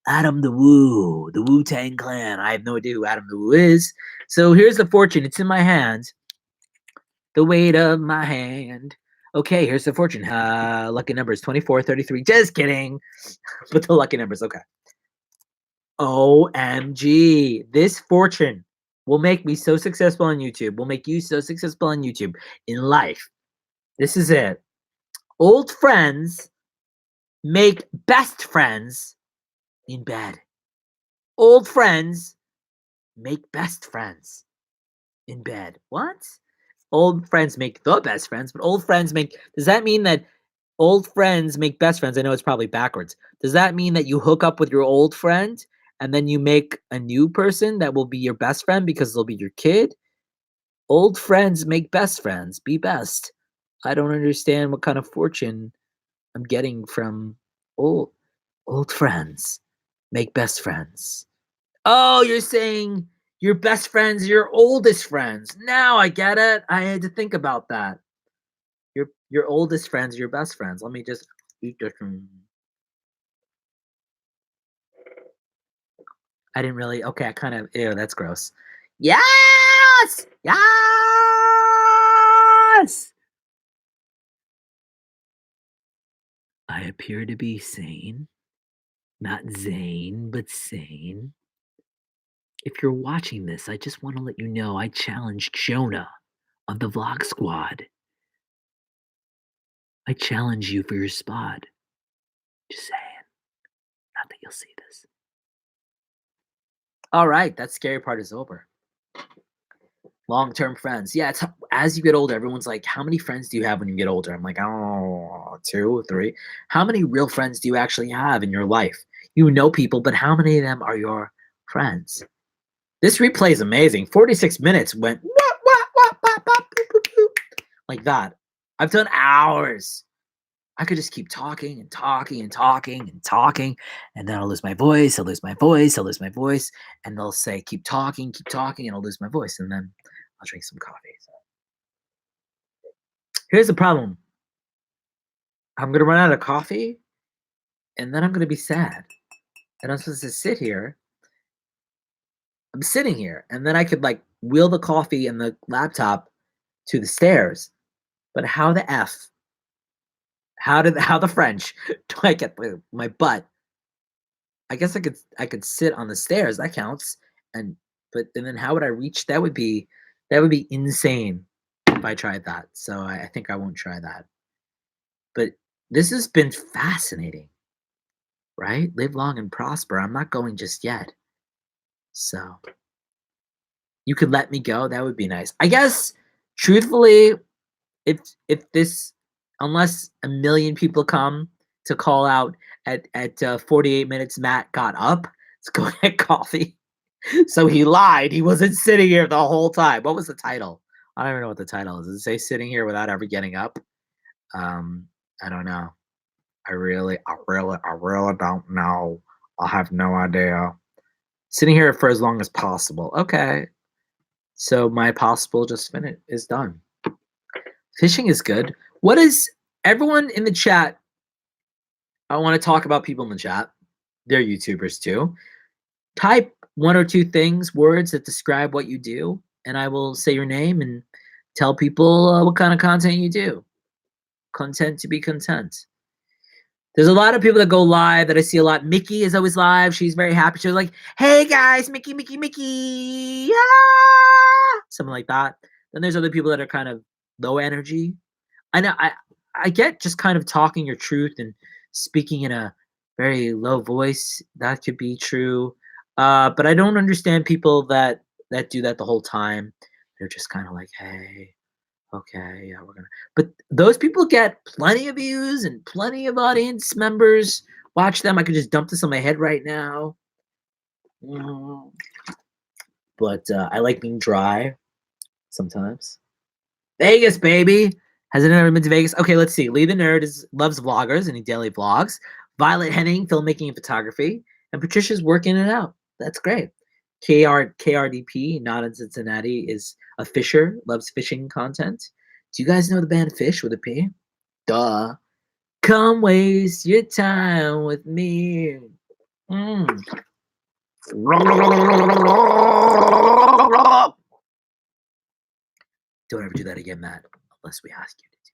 Adam the Woo, the Wu-Tang Clan. I have no idea who Adam the Woo is. So here's the fortune. It's in my hand. The weight of my hand. Okay, here's the fortune. Lucky numbers 24, 33. Just kidding. But the lucky numbers, okay. OMG. This fortune will make me so successful on YouTube. Will make you so successful on YouTube in life. This is it. Old friends make best friends in bed. Old friends make best friends in bed. What? Old friends make the best friends, but old friends make. Does that mean that Old friends make best friends. I know it's probably backwards. Does that mean that you hook up with your old friend and then you make a new person that will be your best friend because they'll be your kid? Old friends make best friends. Be best. I don't understand what kind of fortune I'm getting from old old friends. Make best friends. Oh, you're saying your best friends, your oldest friends. Now I get it. I had to think about that. Your oldest friends, your best friends. Let me just eat this. I didn't really. Okay, I kind of. Ew, that's gross. Yes, yes. I appear to be sane, not Zane, but sane. If you're watching this, I just want to let you know I challenged Jonah of the Vlog Squad. I challenge you for your spot. Just saying. Not that you'll see this. All right, that scary part is over. Long-term friends. Yeah, it's as you get older, everyone's like, "How many friends do you have when you get older?" I'm like, "Oh, 2, 3." How many real friends do you actually have in your life? You know people, but how many of them are your friends? This replay is amazing. 46 minutes went like that. I've done hours. I could just keep talking and talking and talking and talking, and then I'll lose my voice. I'll lose my voice. I'll lose my voice, and they'll say, keep talking, and I'll lose my voice, and then I'll drink some coffee. So here's the problem: I'm gonna run out of coffee, and then I'm gonna be sad, and I'm supposed to sit here. I'm sitting here, and then I could like wheel the coffee and the laptop to the stairs, but how the f? How the French do I get my butt? I guess I could sit on the stairs. That counts. And then how would I reach? That would be insane if I tried that. So I think I won't try that. But this has been fascinating, right? Live long and prosper. I'm not going just yet. So you could let me go. That would be nice. I guess truthfully, if this unless a million people come to call out at 48 minutes, Matt got up to go get coffee. So he lied. He wasn't sitting here the whole time. What was the title? I don't even know what the title is. Does it say sitting here without ever getting up? I don't know. I really don't know. I have no idea. Sitting here for as long as possible. Okay. So my possible just finished is done. Fishing is good. What is everyone in the chat? I want to talk about people in the chat. They're YouTubers too. Type one or two things, words that describe what you do, and I will say your name and tell people what kind of content you do. Content to be content. There's a lot of people that go live that I see a lot. Mickey is always live. She's very happy. She's like, "Hey guys, Mickey, Mickey, Mickey," ah! Something like that. Then there's other people that are kind of low energy. I know I get just kind of talking your truth and speaking in a very low voice. That could be true. But I don't understand people that do that the whole time. They're just kind of like, "Hey, okay, yeah, we're gonna." But those people get plenty of views and plenty of audience members. Watch them. I could just dump this on my head right now. Mm. But I like being dry sometimes. Vegas, baby. Has anyone ever been to Vegas? Okay, let's see. Lee the Nerd loves vloggers and he daily vlogs. Violet Henning, filmmaking and photography. And Patricia's working it out. That's great. KRDP, not in Cincinnati, is a fisher, loves fishing content. Do you guys know the band Fish with a P? Duh. Come waste your time with me. Mm. Don't ever do that again, Matt, unless we ask you to do it.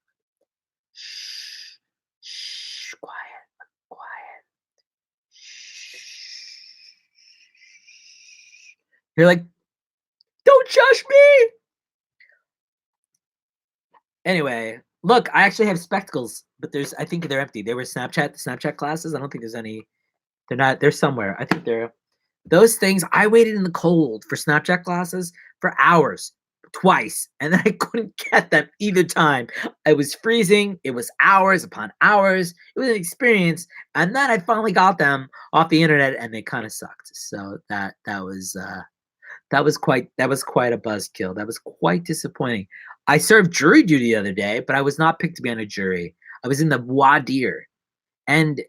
Shh. Shh. Quiet. Quiet. Shh. You're like, don't judge me. Anyway, look, I actually have spectacles, but I think they're empty. They were the Snapchat glasses. I don't think there's any. They're somewhere. I think they're those things. I waited in the cold for Snapchat glasses for hours. twice, and then I couldn't get them either time. I was freezing. It was hours upon hours. It was an experience, and then I finally got them off the internet, and they kind of sucked. So that was quite a buzzkill. That was quite disappointing. I served jury duty the other day, but I was not picked to be on a jury. I was in the voir dire, and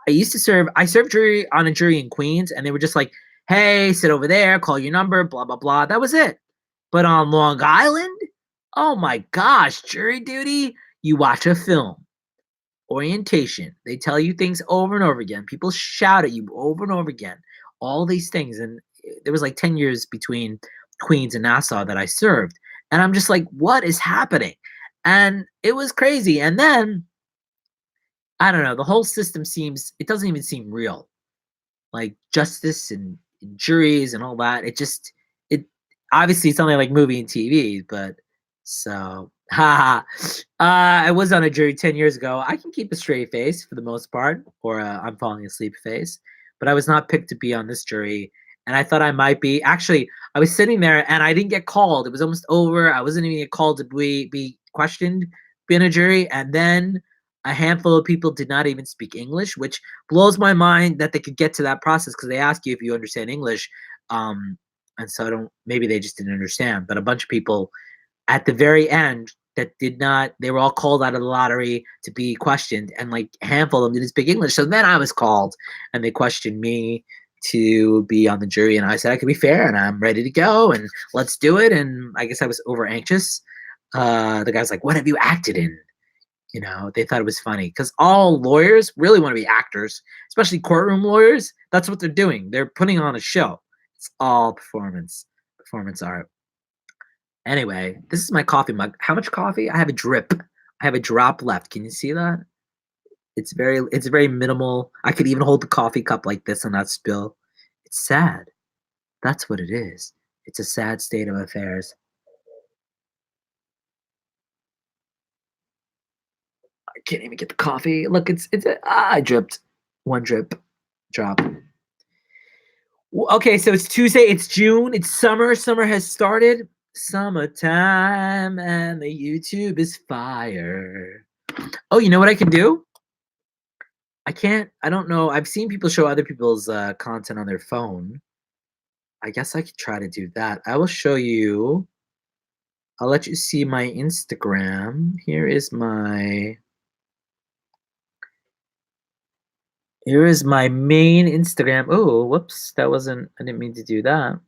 I served jury on a jury in Queens, and they were just like, "Hey, sit over there, call your number, blah blah blah." That was it. But on Long Island, oh my gosh, jury duty, you watch a film. Orientation, they tell you things over and over again. People shout at you over and over again. All these things, and there was like 10 years between Queens and Nassau that I served. And I'm just like, what is happening? And it was crazy. And then I don't know, the whole system seems it doesn't even seem real. Like justice and juries and all that. It obviously it's only like movie and TV, but so haha. I was on a jury 10 years ago. I can keep a straight face for the most part, or I'm falling asleep face, but I was not picked to be on this jury. And I thought I might be. Actually, I was sitting there and I didn't get called. It was almost over. I wasn't even get called to be questioned, be in a jury. And then a handful of people did not even speak English, which blows my mind that they could get to that process because they ask you if you understand English. And so I don't, maybe they just didn't understand, but a bunch of people at the very end that did not, they were all called out of the lottery to be questioned, and like a handful of them didn't speak English. So then I was called and they questioned me to be on the jury, and I said I could be fair and I'm ready to go and let's do it. And I guess I was over anxious. The guy's like, "What have you acted in?" You know, they thought it was funny because all lawyers really want to be actors, especially courtroom lawyers. That's what they're doing. They're putting on a show. It's all performance art. Anyway, this is my coffee mug. How much coffee? I have a drip. I have a drop left. Can you see that? It's very minimal. I could even hold the coffee cup like this and not spill. It's sad. That's what it is. It's a sad state of affairs. I can't even get the coffee. Look, I dripped. One drop. Okay, so it's Tuesday, it's June, it's summer. Summer has started. Summertime and the YouTube is fire. Oh, you know what I can do? I don't know. I've seen people show other people's content on their phone. I guess I could try to do that. I will show you. I'll let you see my Instagram. Here is my main Instagram. Oh, whoops. I didn't mean to do that.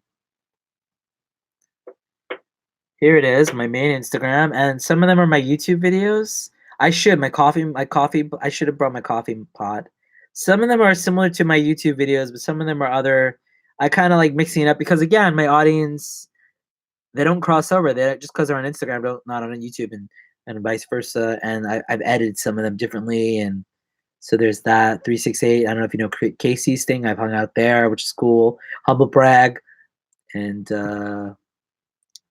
Here it is, my main Instagram, and some of them are my YouTube videos. I should I should have brought my coffee pot. Some of them are similar to my YouTube videos, but some of them are other. I kind of like mixing it up because again, my audience they don't cross over. They just because they're on Instagram, don't not on YouTube, and vice versa. And I've edited some of them differently, and so there's that 368. I don't know if you know Casey's thing. I've hung out there, which is cool. Humble brag, and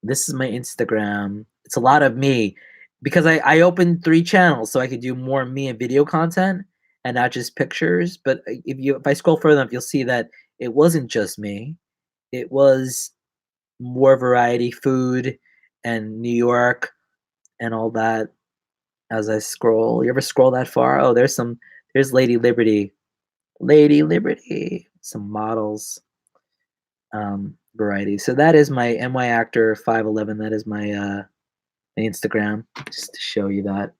this is my Instagram. It's a lot of me because I opened 3 channels so I could do more me and video content and not just pictures. But if I scroll further up, you'll see that it wasn't just me. It was more variety, food and New York and all that. As I scroll, you ever scroll that far? Oh, there's Lady Liberty. Lady Liberty. Some models. Variety. So that is my NY Actor 511. That is my Instagram, just to show you that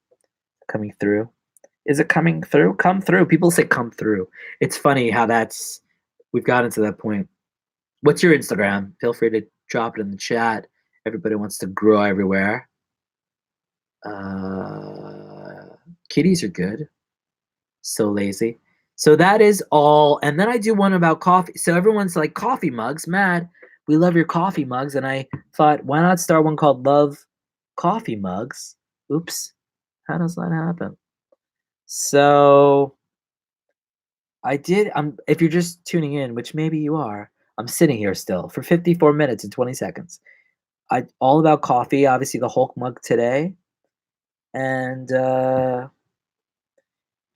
coming through. Is it coming through? Come through. People say come through. It's funny how we've gotten to that point. What's your Instagram? Feel free to drop it in the chat. Everybody wants to grow everywhere. Kitties are good. So lazy. So that is all. And then I do one about coffee. So everyone's like, coffee mugs, mad. We love your coffee mugs. And I thought, why not start one called Love Coffee Mugs? Oops. How does that happen? So I did. If you're just tuning in, which maybe you are, I'm sitting here still for 54 minutes and 20 seconds. All about coffee, obviously the Hulk mug today. And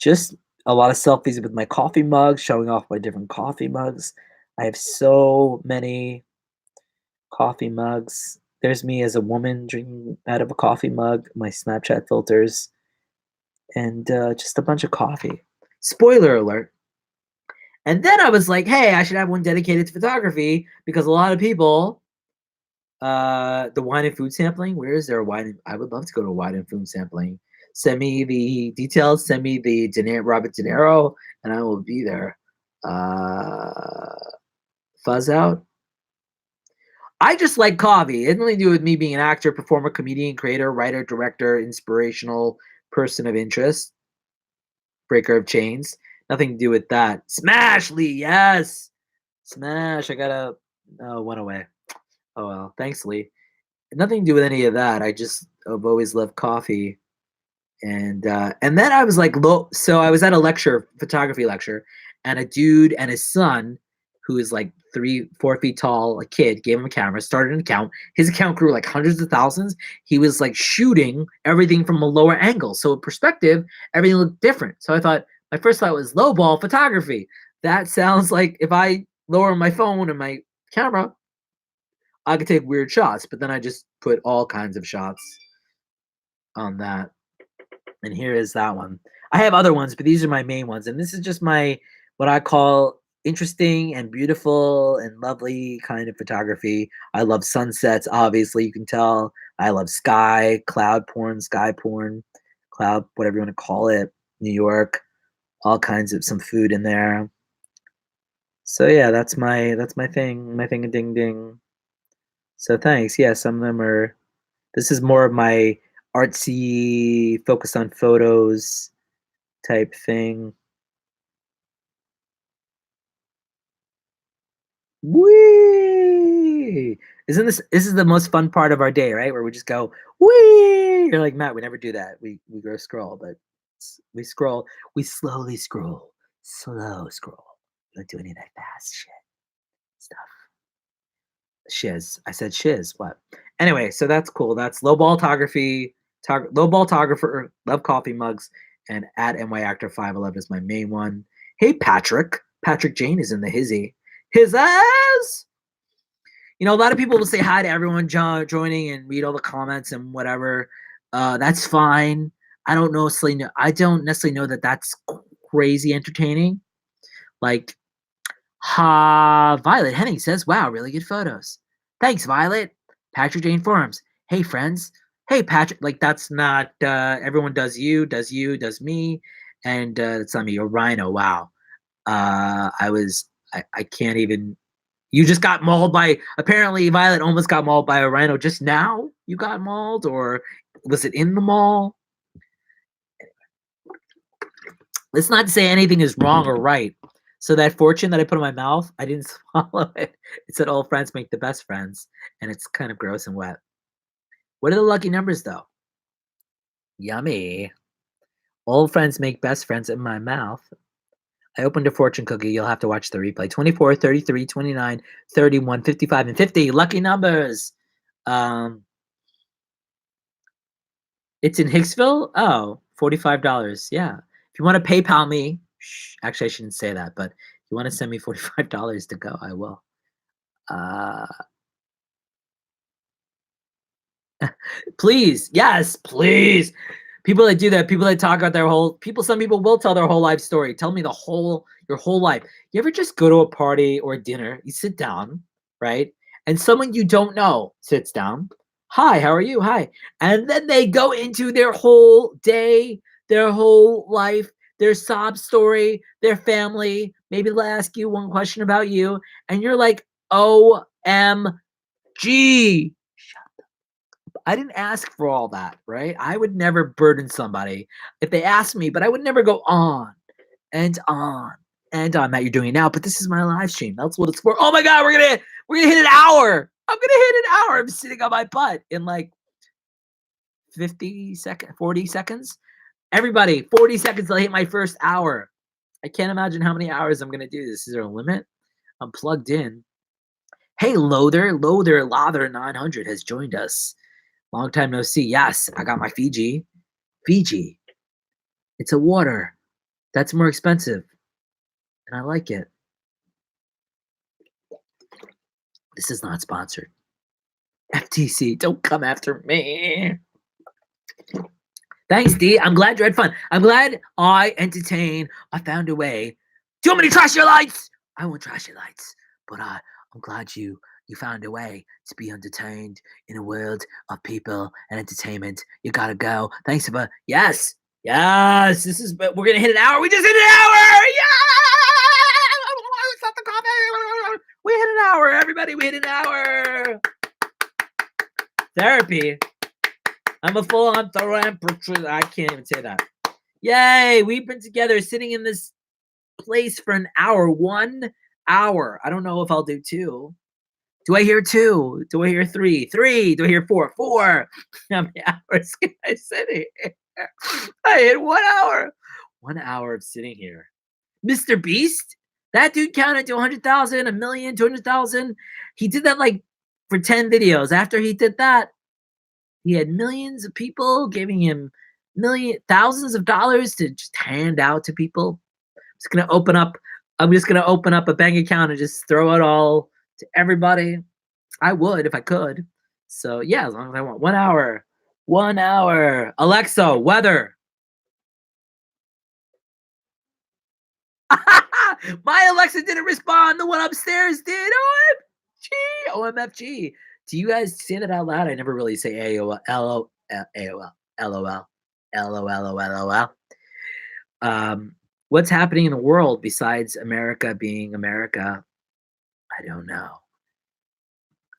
just a lot of selfies with my coffee mugs, showing off my different coffee mugs. I have so many coffee mugs. There's me as a woman drinking out of a coffee mug, my Snapchat filters, and just a bunch of coffee. Spoiler alert. And then I was like, hey, I should have one dedicated to photography because a lot of people, the wine and food sampling, where is there a wine? I would love to go to a wine and food sampling. Send me the details, send me the Robert De Niro, and I will be there. Fuzz out. I just like coffee. It had nothing to do with me being an actor, performer, comedian, creator, writer, director, inspirational person of interest, breaker of chains. Nothing to do with that. Smash, Lee. Yes. Smash. I gotta. Oh, went away. Oh well. Thanks, Lee. Nothing to do with any of that. I've always loved coffee. And then I was like, so I was at a lecture, photography lecture, and a dude and his son, who is like 3-4 feet tall, a kid, gave him a camera, started an account. His account grew like hundreds of thousands. He was like shooting everything from a lower angle. So in perspective, everything looked different. So I thought, my first thought was lowball photography. That sounds like if I lower my phone and my camera, I could take weird shots. But then I just put all kinds of shots on that. And here is that one. I have other ones, but these are my main ones. And this is just my, what I call interesting and beautiful and lovely kind of photography. I love sunsets, obviously, you can tell. I love sky, cloud porn, sky porn, cloud, whatever you want to call it, New York, all kinds of some food in there. So yeah, that's my thing, my thing a ding ding. So thanks. Yeah, some of them are, this is more of my artsy, focused on photos type thing. Whee! This is the most fun part of our day, right? Where we just go, whee! You're like, Matt, we never do that. We go scroll, but we scroll, we slowly scroll, slow scroll. We don't do any of that fast shit stuff. Shiz. I said shiz. What? Anyway, so that's cool. That's lowballtography, lowballtographer, love coffee mugs, and at NYActor511 is my main one. Hey, Patrick. Patrick Jane is in the hizzy. His ass! You know, a lot of people will say hi to everyone joining and read all the comments and whatever. That's fine. I don't necessarily know that that's crazy entertaining. Like, Violet Henning says, wow, really good photos. Thanks, Violet. Patrick Jane Forums. Hey, friends. Hey, Patrick. Like, that's not, everyone does does me. And it's not me. A rhino. Wow. I can't even, you just got mauled by, apparently Violet almost got mauled by a rhino just now. You got mauled, or was it in the mall? Let's not say anything is wrong or right. So that fortune that I put in my mouth, I didn't swallow it. It said old friends make the best friends, and it's kind of gross and wet. What are the lucky numbers, though? Yummy. Old friends make best friends in my mouth. I opened a fortune cookie. You'll have to watch the replay. 24, 33, 29, 31, 55, and 50. Lucky numbers. It's in Hicksville? Oh, $45. Yeah. If you want to PayPal me, actually, I shouldn't say that, but if you want to send me $45 to go, I will. Please. Yes, please. People that do that, people that talk about some people will tell their whole life story. Tell me your whole life. You ever just go to a party or a dinner, you sit down, right? And someone you don't know sits down. Hi, how are you? Hi. And then they go into their whole day, their whole life, their sob story, their family. Maybe they'll ask you one question about you. And you're like, OMG. I didn't ask for all that, right? I would never burden somebody if they asked me, but I would never go on and on and on. Matt, you're doing it now, but this is my live stream. That's what it's for. Oh my God, we're gonna hit an hour. I'm gonna hit an hour. I'm sitting on my butt in like 40 seconds. Everybody, 40 seconds till I hit my first hour. I can't imagine how many hours I'm gonna do this. Is there a limit? I'm plugged in. Hey, Lather 900 has joined us. Long time no see. Yes, I got my Fiji. Fiji. It's a water. That's more expensive. And I like it. This is not sponsored. FTC, don't come after me. Thanks, D. I'm glad you had fun. I'm glad I entertained. I found a way. Do you want me to trash your lights? I won't trash your lights, but I'm glad you found a way to be entertained in a world of people and entertainment. You gotta go. Thanks for yes. This is we're gonna hit an hour. We just hit an hour. Yeah! Stop the coffee. We hit an hour, everybody. We hit an hour. Therapy. I'm a full-on therapist. I can't even say that. Yay! We've been together, sitting in this place for an hour. 1 hour. I don't know if I'll do 2. Do I hear 2? Do I hear 3? 3. Do I hear 4? 4. How many hours can I sit here? I hit 1 hour. 1 hour of sitting here. Mr. Beast? That dude counted to 100,000, 1 million, 200,000. He did that like for 10 videos. After he did that, he had millions of people giving him thousands of dollars to just hand out to people. I'm just gonna open up a bank account and just throw it all to everybody. I would if I could. So yeah, as long as I want. 1 hour. 1 hour. Alexa, weather. My Alexa didn't respond. The one upstairs did. OMG. OMFG. Do you guys say that out loud? I never really say AOL, AOL, LOL, LOL. What's happening in the world besides America being America? I don't know.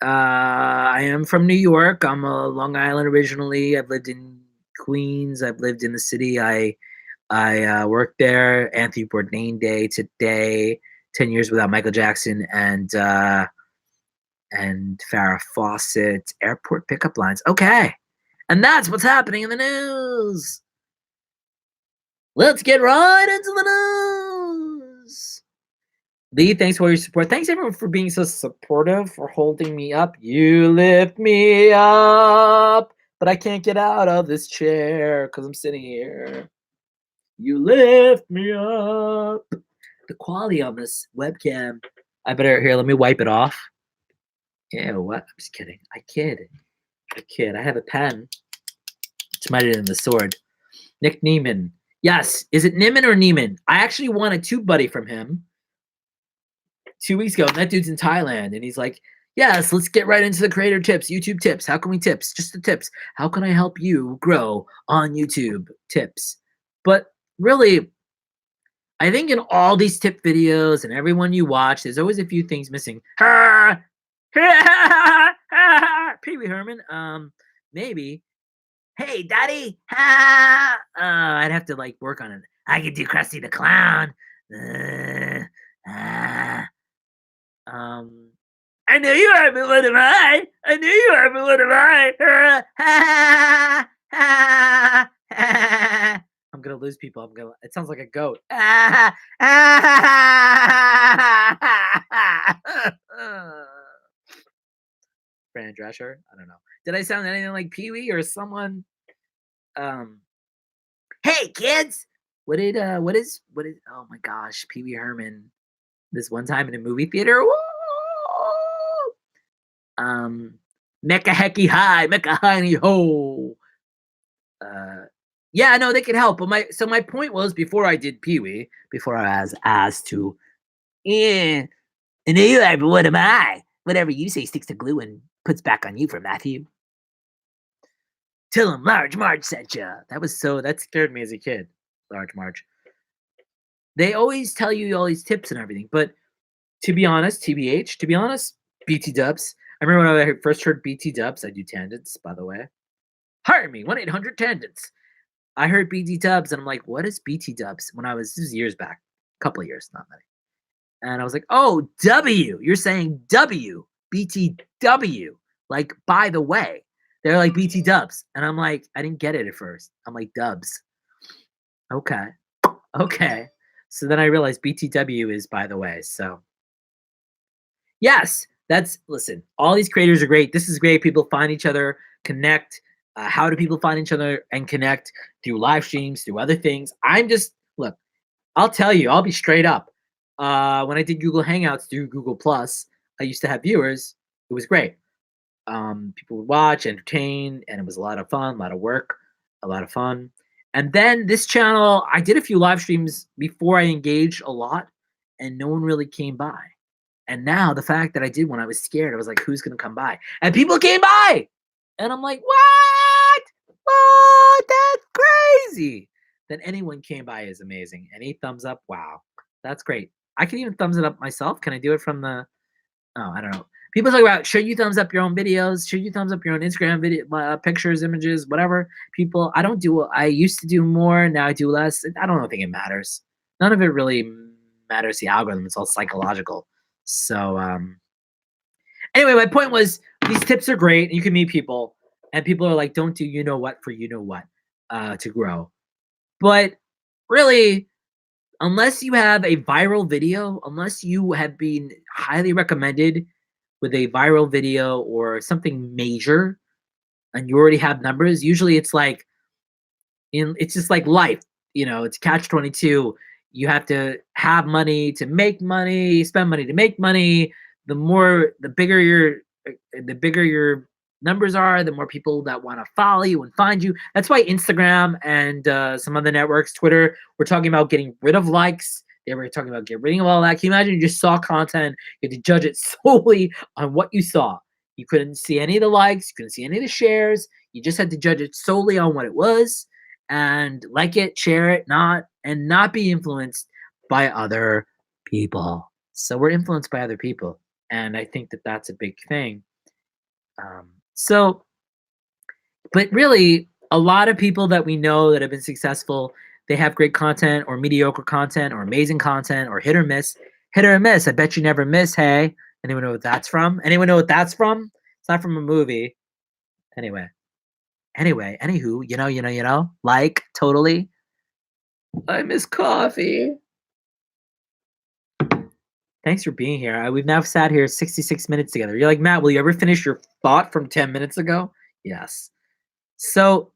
I am from New York. I'm a Long Island originally. I've lived in Queens. I've lived in the city. I worked there. Anthony Bourdain Day today. 10 years without Michael Jackson and Farrah Fawcett, airport pickup lines. Okay. And that's what's happening in the news. Let's get right into the news. Lee, thanks for all your support. Thanks everyone for being so supportive, for holding me up. You lift me up, but I can't get out of this chair because I'm sitting here. You lift me up. The quality on this webcam. I better, here, let me wipe it off. Yeah, what? I'm just kidding. I kid. I have a pen. It's mightier than the sword. Nick Neiman. Yes. Is it Niman or Neiman? I actually won a tube buddy from him 2 weeks ago. And that dude's in Thailand. And he's like, yes, let's get right into the creator tips, YouTube tips. How can we tips? Just the tips. How can I help you grow on YouTube? Tips. But really, I think in all these tip videos and everyone you watch, there's always a few things missing. Pee Wee Herman. Maybe. Hey, Daddy. I'd have to like work on it. I could do Krusty the Clown. I knew you were, but what am I? I knew you were, but what am I? I'm gonna lose people. It sounds like a goat. Fran Drescher. I don't know. Did I sound anything like Pee Wee or someone? Hey kids, what is? Oh my gosh, Pee Wee Herman. This one time in a movie theater. Woo! Mecca hecky hi, mecca hiney ho. Yeah, no, they could help. But my point was before I did Pee Wee, before I was asked to, and you are, but what am I? Whatever you say sticks to glue and puts back on you for Matthew. Tell him Large Marge sent ya. That scared me as a kid. Large Marge. They always tell you all these tips and everything, but to be honest, TBH, BT Dubs. I remember when I first heard BT Dubs, I do tangents, by the way. Hire me, 1-800-TANGENTS. I heard BT Dubs, and I'm like, what is BT Dubs? This was years back, a couple of years, not many. And I was like, oh, W. You're saying W, BTW, like, by the way. They're like BT Dubs. And I'm like, I didn't get it at first. I'm like, Dubs. Okay. So then I realized BTW is by the way. So, yes, listen, all these creators are great. This is great. People find each other, connect. How do people find each other and connect? Through live streams, through other things. Look, I'll tell you, I'll be straight up. When I did Google Hangouts through Google Plus, I used to have viewers. It was great. People would watch, entertain, and it was a lot of fun, a lot of work, a lot of fun. And then this channel, I did a few live streams before I engaged a lot, and no one really came by. And now the fact that I did when I was scared, I was like, who's gonna come by? And people came by. And I'm like, what? What? That's crazy. That anyone came by is amazing. Any thumbs up, wow. That's great. I can even thumbs it up myself. Can I do it from the I don't know. People talk about should you thumbs up your own videos? Should you thumbs up your own Instagram video, pictures, images, whatever? People, I don't do. I used to do more. Now I do less. I don't think it matters. None of it really matters. The algorithm. It's all psychological. So anyway, my point was these tips are great. You can meet people, and people are like, don't do you know what for you know what to grow. But really, unless you have a viral video, unless you have been highly recommended with a viral video or something major and you already have numbers, usually it's like it's just like life, it's catch 22. You have to have money to make money, spend money to make money. The bigger your numbers are, the more people that want to follow you and find you. That's why Instagram and some other networks, Twitter, we're talking about getting rid of likes. They were talking about getting rid of all that. Can you imagine you just saw content, you had to judge it solely on what you saw. You couldn't see any of the likes, you couldn't see any of the shares. You just had to judge it solely on what it was and like it, share it, not be influenced by other people. So we're influenced by other people. And I think that that's a big thing. So, but really, a lot of people that we know that have been successful, they have great content or mediocre content or amazing content or hit or miss. Hit or miss. I bet you never miss. Hey, anyone know what that's from? Anyone know what that's from? It's not from a movie. Anyway, anywho, like totally. I miss coffee. Thanks for being here. We've now sat here 66 minutes together. You're like, Matt, will you ever finish your thought from 10 minutes ago? Yes. So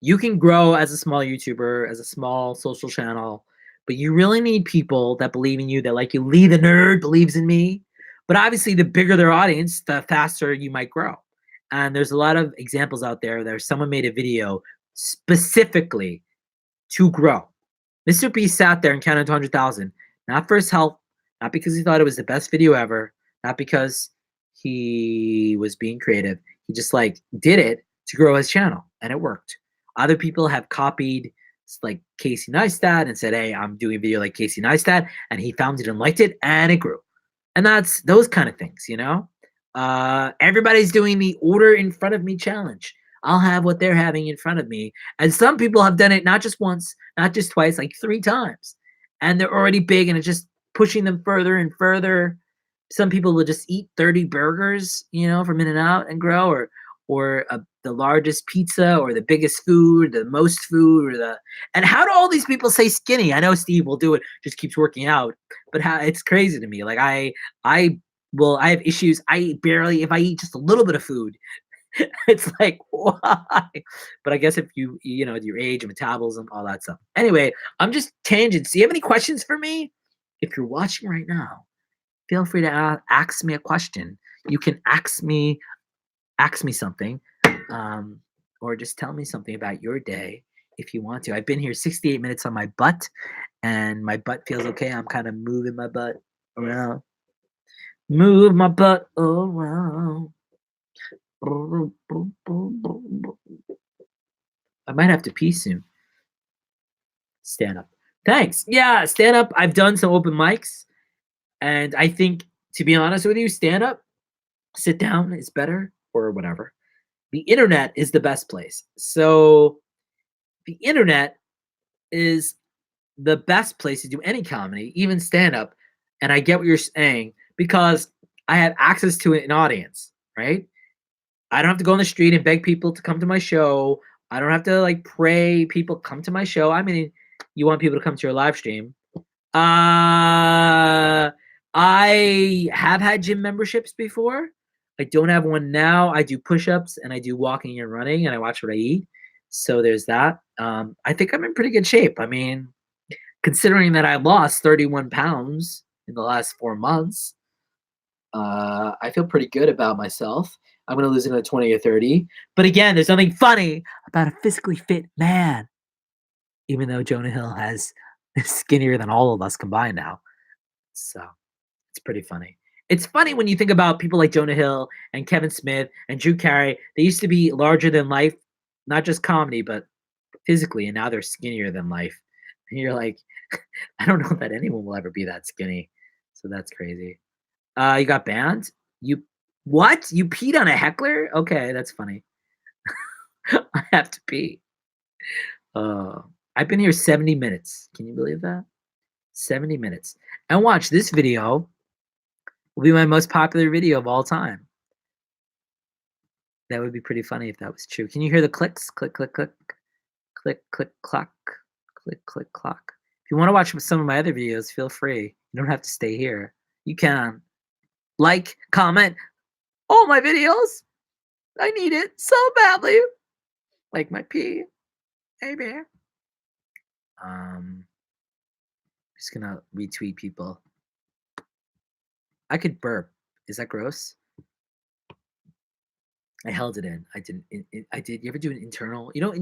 you can grow as a small YouTuber, as a small social channel, but you really need people that believe in you, that like you. Lee the nerd believes in me. But obviously, the bigger their audience, the faster you might grow. And there's a lot of examples out there that someone made a video specifically to grow. Mr. B sat there and counted to 100,000, not for his health, not because he thought it was the best video ever, not because he was being creative. He just like did it to grow his channel, and it worked. Other people have copied like Casey Neistat and said, hey, I'm doing a video like Casey Neistat, and he found it and liked it, and it grew. And that's those kind of things, everybody's doing the order in front of me challenge. I'll have what they're having in front of me. And some people have done it not just once, not just twice, like 3 times. And they're already big, and it's just pushing them further and further. Some people will just eat 30 burgers, from In-N-Out and grow, or the largest pizza, or the biggest food, the most food, and how do all these people stay skinny? I know Steve will do it, just keeps working out, but how it's crazy to me. Like I have issues. If I eat just a little bit of food, it's like, why? But I guess if your age, metabolism, all that stuff. Anyway, I'm just tangents. Do you have any questions for me? If you're watching right now, feel free to ask me a question. You can ask me something, or just tell me something about your day if you want to. I've been here 68 minutes on my butt, and my butt feels okay. I'm kind of moving my butt around. Move my butt around. I might have to pee soon. Stand up. Thanks. Yeah, stand up. I've done some open mics, and I think, to be honest with you, stand up, sit down is better, or whatever. The internet is the best place. So the internet is the best place to do any comedy, even stand up. And I get what you're saying, because I have access to an audience, right? I don't have to go on the street and beg people to come to my show. I don't have to like pray people come to my show. I mean, you want people to come to your live stream. I have had gym memberships before. I don't have one now. I do push-ups, and I do walking and running, and I watch what I eat. So there's that. I think I'm in pretty good shape. I mean, considering that I lost 31 pounds in the last 4 months, I feel pretty good about myself. I'm gonna lose another 20 or 30. But again, there's nothing funny about a physically fit man, even though Jonah Hill is skinnier than all of us combined now. So it's pretty funny. It's funny when you think about people like Jonah Hill and Kevin Smith and Drew Carey. They used to be larger than life, not just comedy, but physically, and now they're skinnier than life. And you're like, I don't know that anyone will ever be that skinny. So that's crazy. You got banned? You what? You peed on a heckler? Okay, that's funny. I have to pee. Uh, I've been here 70 minutes. Can you believe that? 70 minutes. And watch, this video will be my most popular video of all time. That would be pretty funny if that was true. Can you hear the clicks? Click, click, click, click, click, clock, click, click, clock. If you want to watch some of my other videos, feel free. You don't have to stay here. You can like, comment all my videos. I need it so badly. Like my pee. Hey, bear. Just gonna retweet people. I could burp. Is that gross? I held it in. I didn't. I did. You ever do an internal? You know,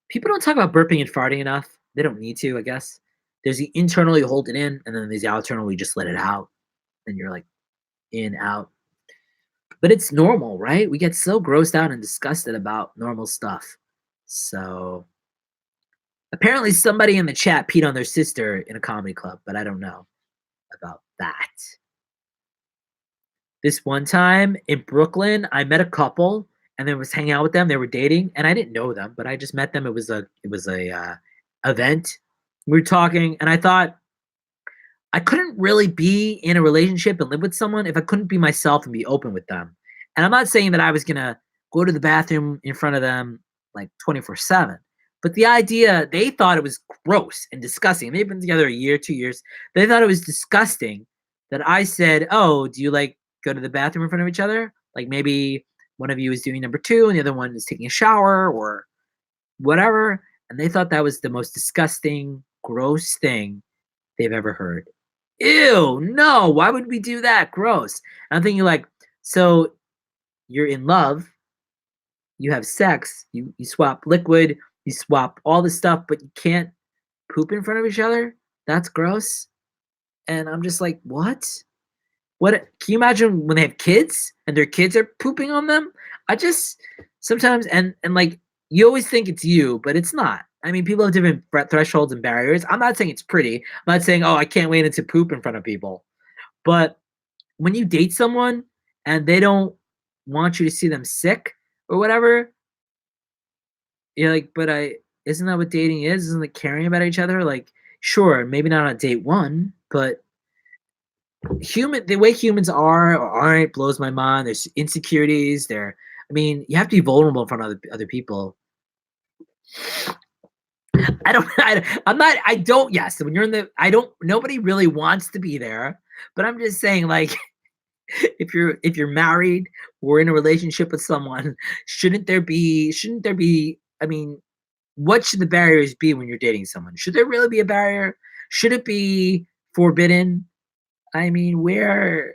people don't talk about burping and farting enough. They don't need to, I guess. There's the internal, you hold it in, and then there's the external, you just let it out. And you're like, in, out. But it's normal, right? We get so grossed out and disgusted about normal stuff. So apparently somebody in the chat peed on their sister in a comedy club, but I don't know about that. This one time in Brooklyn, I met a couple and then was hanging out with them. They were dating, and I didn't know them, but I just met them. It was a event. We were talking, and I thought I couldn't really be in a relationship and live with someone if I couldn't be myself and be open with them. And I'm not saying that I was gonna go to the bathroom in front of them like 24/7. But the idea, they thought it was gross and disgusting. They've been together a year, 2 years. They thought it was disgusting that I said, "Oh, do you like go to the bathroom in front of each other? Like maybe one of you is doing number two and the other one is taking a shower or whatever." And they thought that was the most disgusting, gross thing they've ever heard. Ew, no, why would we do that? Gross. And I'm thinking like, so you're in love, you have sex, you swap liquid, you swap all this stuff, but you can't poop in front of each other? That's gross. And I'm just like, what? What can you imagine when they have kids and their kids are pooping on them? I just sometimes and like you always think it's you, but it's not. I mean, people have different thresholds and barriers. I'm not saying it's pretty. I'm not saying, oh, I can't wait to poop in front of people. But when you date someone and they don't want you to see them sick or whatever, you're like, but isn't that what dating is? Isn't it caring about each other? Like, sure, maybe not on date one, but the way humans are or aren't blows my mind. There's insecurities. I mean, you have to be vulnerable in front of other people. Yes, when you're nobody really wants to be there, but I'm just saying, like, if you're married or in a relationship with someone, shouldn't there be, I mean, what should the barriers be when you're dating someone? Should there really be a barrier? Should it be forbidden? I mean, where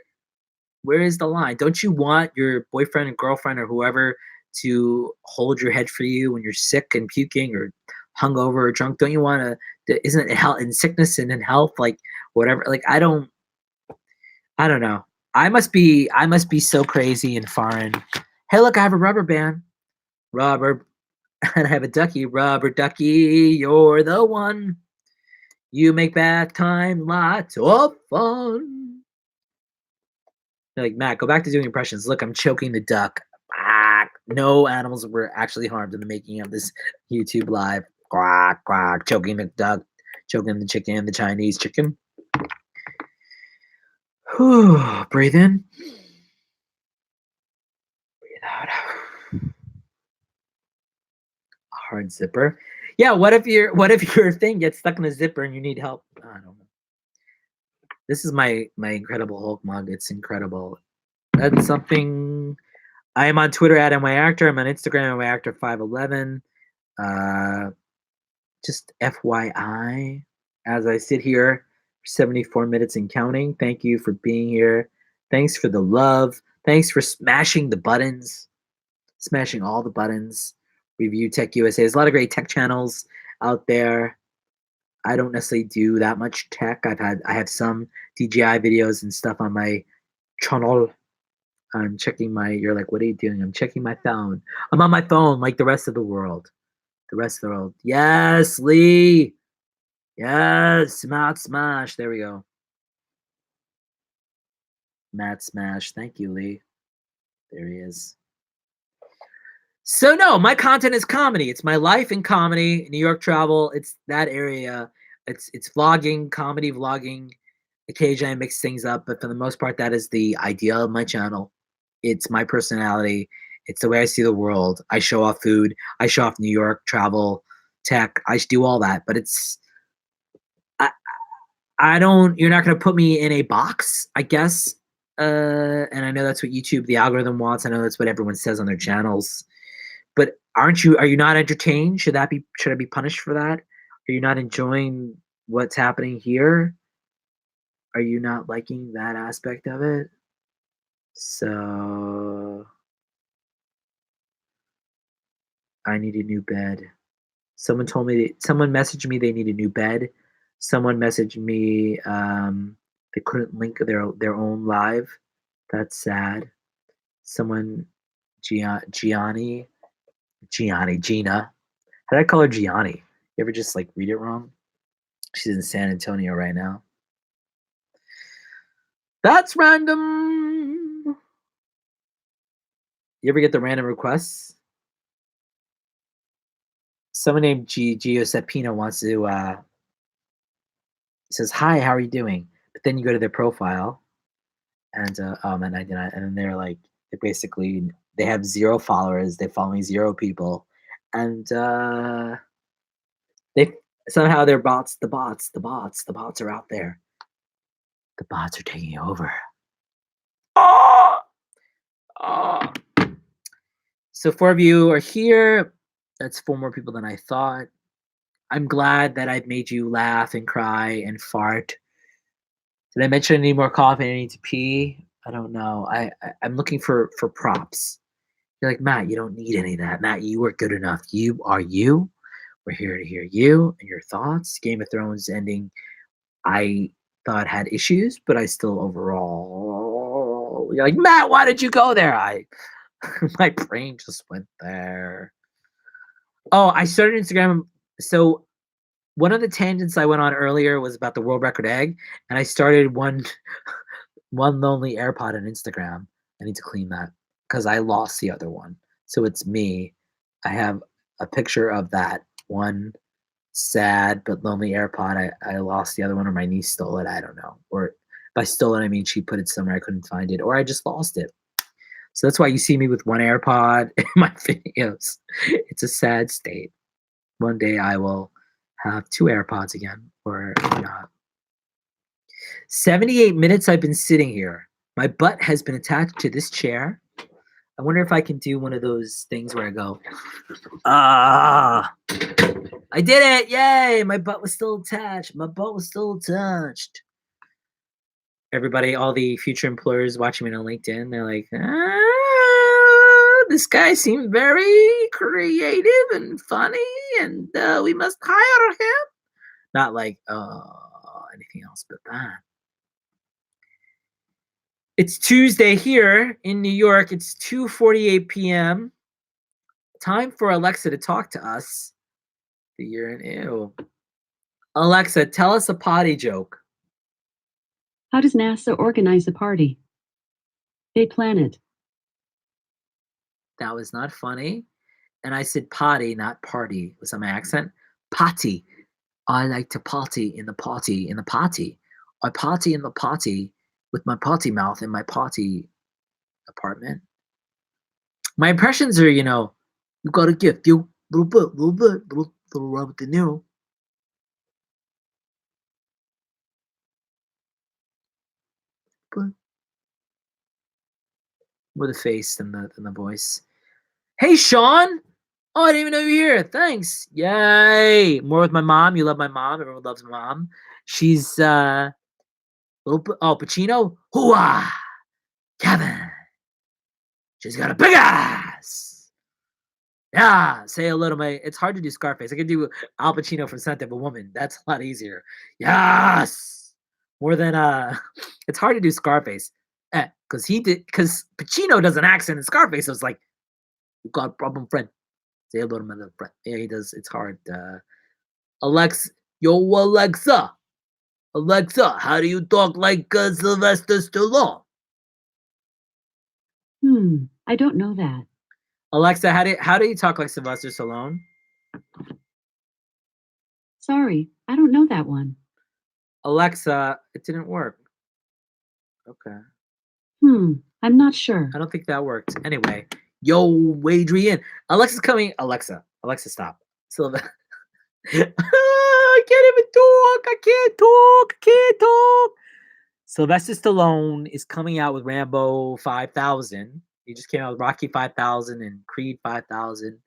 is the line? Don't you want your boyfriend and girlfriend or whoever to hold your head for you when you're sick and puking or hungover or drunk? Don't you want to? Isn't it health in sickness and in health, like whatever? Like I don't know. I must be so crazy and foreign. Hey, look, I have a rubber band. Rubber, and I have a ducky. Rubber ducky, you're the one. You make bath time lots of fun. They're like, Matt, go back to doing impressions. Look, I'm choking the duck. Quack. No animals were actually harmed in the making of this YouTube live. Quack, quack. Choking the duck. Choking the chicken, the Chinese chicken. Whew. Breathe in. Breathe out. Hard zipper. Yeah, what if your thing gets stuck in a zipper and you need help? I don't know. This is my Incredible Hulk mug. It's incredible. That's something. I am on Twitter at myactor. I'm on Instagram at myactor511. Just FYI, as I sit here for 74 minutes and counting. Thank you for being here. Thanks for the love. Thanks for smashing the buttons, smashing all the buttons. Review Tech USA. There's a lot of great tech channels out there. I don't necessarily do that much tech. I have some DJI videos and stuff on my channel. I'm checking my. You're like, what are you doing? I'm checking my phone. I'm on my phone like the rest of the world. The rest of the world. Yes, Lee. Yes, Matt Smash. There we go. Matt Smash. Thank you, Lee. There he is. So no, my content is comedy. It's my life in comedy, New York travel. It's that area. It's vlogging, comedy vlogging. Occasionally I mix things up, but for the most part, that is the idea of my channel. It's my personality. It's the way I see the world. I show off food. I show off New York travel, tech. I do all that, but I, I don't. You're not going to put me in a box, I guess. And I know that's what YouTube, the algorithm wants. I know that's what everyone says on their channels. But are you not entertained? Should I be punished for that? Are you not enjoying what's happening here? Are you not liking that aspect of it? So I need a new bed. Someone messaged me they need a new bed. Someone messaged me they couldn't link their own live. That's sad. Someone Gina. How did I call her Gianni? You ever just like read it wrong? She's in San Antonio right now. That's random. You ever get the random requests? Someone named Giuseppino wants to says, "Hi, how are you doing?" But then you go to their profile and and they're like they have 0 followers, they follow me 0 people, and they somehow they're bots. The bots are out there. The bots are taking over. Oh! Oh. So 4 of you are here. That's 4 more people than I thought. I'm glad that I've made you laugh and cry and fart. Did I mention I need more coffee? I need to pee. I don't know. I'm looking for props. You're like, Matt, you don't need any of that. Matt, you are good enough. You are you. We're here to hear you and your thoughts. Game of Thrones ending, I thought had issues, but I still overall. You're like, Matt, why did you go there? My brain just went there. Oh, I started Instagram. So one of the tangents I went on earlier was about the world record egg, and I started one lonely AirPod on Instagram. I need to clean that because I lost the other one. So it's me. I have a picture of that one sad but lonely AirPod. I lost the other one, or my niece stole it. I don't know. Or by stole it, I mean she put it somewhere I couldn't find it, or I just lost it. So that's why you see me with one AirPod in my videos. It's a sad state. One day I will have 2 AirPods again, or not. 78 minutes I've been sitting here. My butt has been attached to this chair. I wonder if I can do one of those things where I go, I did it. Yay. My butt was still attached. Everybody, all the future employers watching me on LinkedIn, they're like, this guy seemed very creative and funny, and we must hire him. Not like anything else but that. It's Tuesday here in New York. It's 2:48 p.m. Time for Alexa to talk to us. The year in ew. Alexa, tell us a potty joke. How does NASA organize a party? They plan it. That was not funny. And I said potty, not party. Was that my accent? Potty. I like to potty in the potty in the potty. I potty in the potty with my potty mouth in my potty apartment. My impressions are, you got a gift, you little Robert De Niro. But more the face than the voice. Hey, Sean. Oh, I didn't even know you were here. Thanks. Yay. More with my mom. You love my mom. Everyone loves my mom. She's Pacino. Hooah. Kevin. She's got a big ass. Yeah, say hello to my. It's hard to do Scarface. I can do Al Pacino from Scent of a Woman. That's a lot easier. Yes, more than It's hard to do Scarface, because Pacino does an accent in Scarface. So it's like, you got a problem, friend. Say hello to my little friend. Yeah, he does. It's hard. Alexa, yo, Alexa, Alexa, how do you talk like Sylvester Stallone? I don't know that. Alexa, how do you talk like Sylvester Stallone? Sorry, I don't know that one. Alexa, it didn't work. Okay. I'm not sure. I don't think that worked. Anyway, yo, Adrian. Alexa's coming. Alexa, stop. Sylvester. I can't even talk. I can't talk. Sylvester Stallone is coming out with Rambo 5000. He just came out with Rocky 5000 and Creed 5000.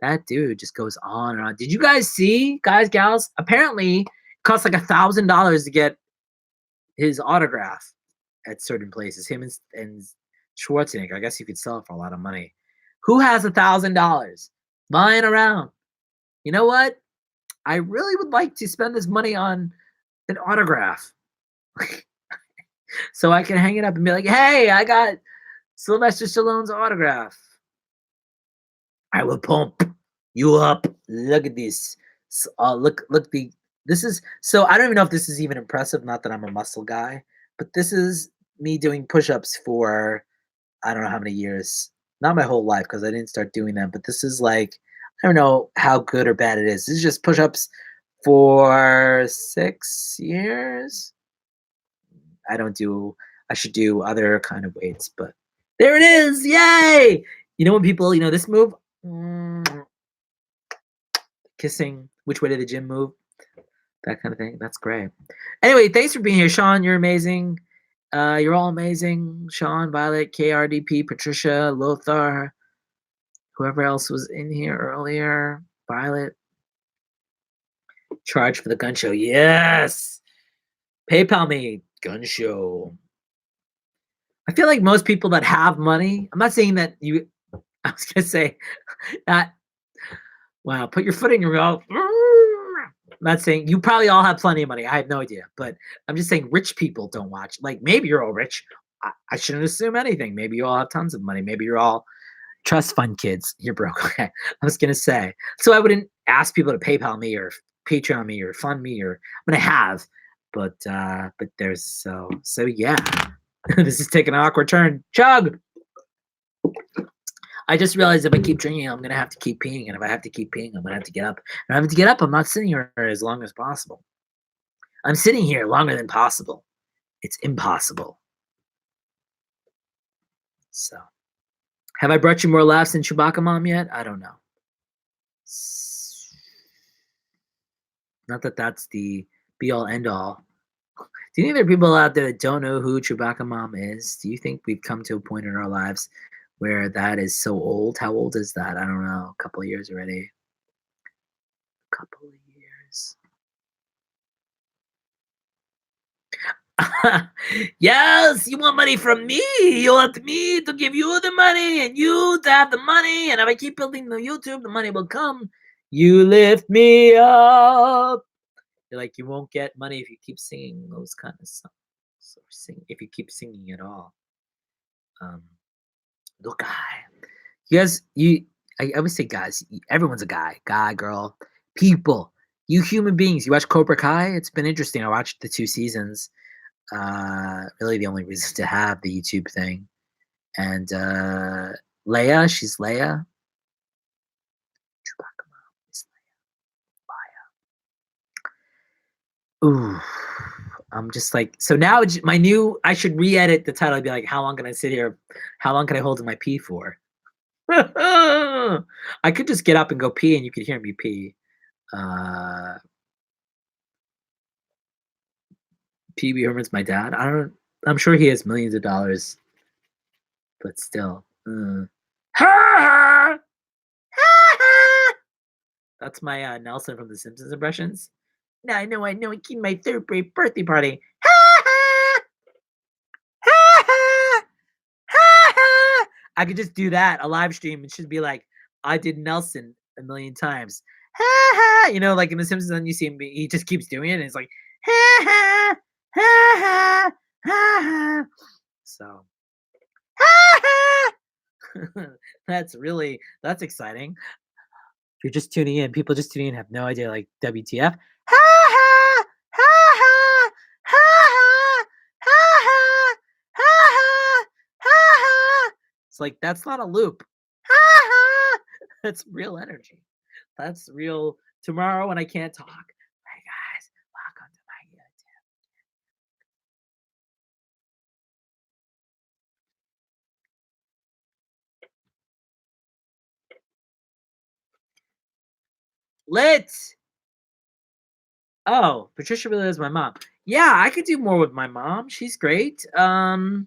That dude just goes on and on. Did you guys see, guys, gals? Apparently, it costs like $1,000 to get his autograph at certain places. Him and Schwarzenegger. I guess you could sell it for a lot of money. Who has $1,000 lying around? You know what? I really would like to spend this money on an autograph. So I can hang it up and be like, hey, I got Sylvester Stallone's autograph. I will pump you up. Look at this. This is, so I don't even know if this is even impressive. Not that I'm a muscle guy, but this is me doing push-ups for, I don't know how many years. Not my whole life, because I didn't start doing them, but this is like, I don't know how good or bad it is. This is just push-ups for 6 years. I should do other kind of weights, but there it is. Yay! You know when people, this move? Kissing, which way to the gym move? That kind of thing. That's great. Anyway, thanks for being here, Sean. You're amazing. You're all amazing. Sean, Violet, KRDP, Patricia, Lothar, whoever else was in here earlier. Violet. Charge for the gun show. Yes. PayPal me. Gun show. I feel like most people that have money, I'm not saying that you, I was going to say that, wow, put your foot in your mouth. I'm not saying, you probably all have plenty of money. I have no idea, but I'm just saying rich people don't watch. Like, maybe you're all rich. I shouldn't assume anything. Maybe you all have tons of money. Maybe you're all trust fund kids. You're broke. Okay. I was going to say, so I wouldn't ask people to PayPal me or Patreon me or fund me, or I'm going to have, but there's so yeah. This is taking an awkward turn. Chug. I just realized if I keep drinking, I'm gonna have to keep peeing, and if I have to keep peeing, I'm gonna have to get up. If I have to get up, I'm not sitting here as long as possible. I'm sitting here longer than possible. It's impossible. So, have I brought you more laughs than Chewbacca Mom yet? I don't know. Not that that's the be-all, end-all. Do you think there are people out there that don't know who Chewbacca Mom is? Do you think we've come to a point in our lives where that is so old? How old is that? I don't know. A couple of years already. A couple of years. Yes, you want money from me. You want me to give you the money and you to have the money. And if I keep building the YouTube, the money will come. You lift me up. You're like, you won't get money if you keep singing those kind of songs. Or if you keep singing at all. Look, you guys, I always say guys, everyone's a guy, girl, people, you human beings. You watch Cobra Kai? It's been interesting. I watched the 2 seasons. Really the only reason to have the YouTube thing. And Leia, she's Leia. Chewbacca Mom is Leia. Ooh. I'm just like, so now I should re-edit the title. I'd be like, how long can I sit here? How long can I hold in my pee for? I could just get up and go pee and you could hear me pee. Pee Wee Herman's my dad. I'm sure he has millions of dollars, but still. That's my Nelson from The Simpsons impressions. No, I know. I keep my 3rd grade birthday party. I could just do that, a live stream. It should be like, I did Nelson a million times. Ha ha. You know, like in The Simpsons, then you see him, he just keeps doing it. And it's like, ha ha, ha ha, ha ha. So, ha ha. That's exciting. If you're just tuning in, people just tuning in have no idea, like WTF. Ha ha, ha ha, ha ha, ha ha, ha ha, ha ha. It's like, that's not a loop. Ha ha. That's real energy. That's real. Tomorrow when I can't talk, hey guys, welcome to my YouTube. Lit. Oh, Patricia really is my mom. Yeah, I could do more with my mom. She's great. I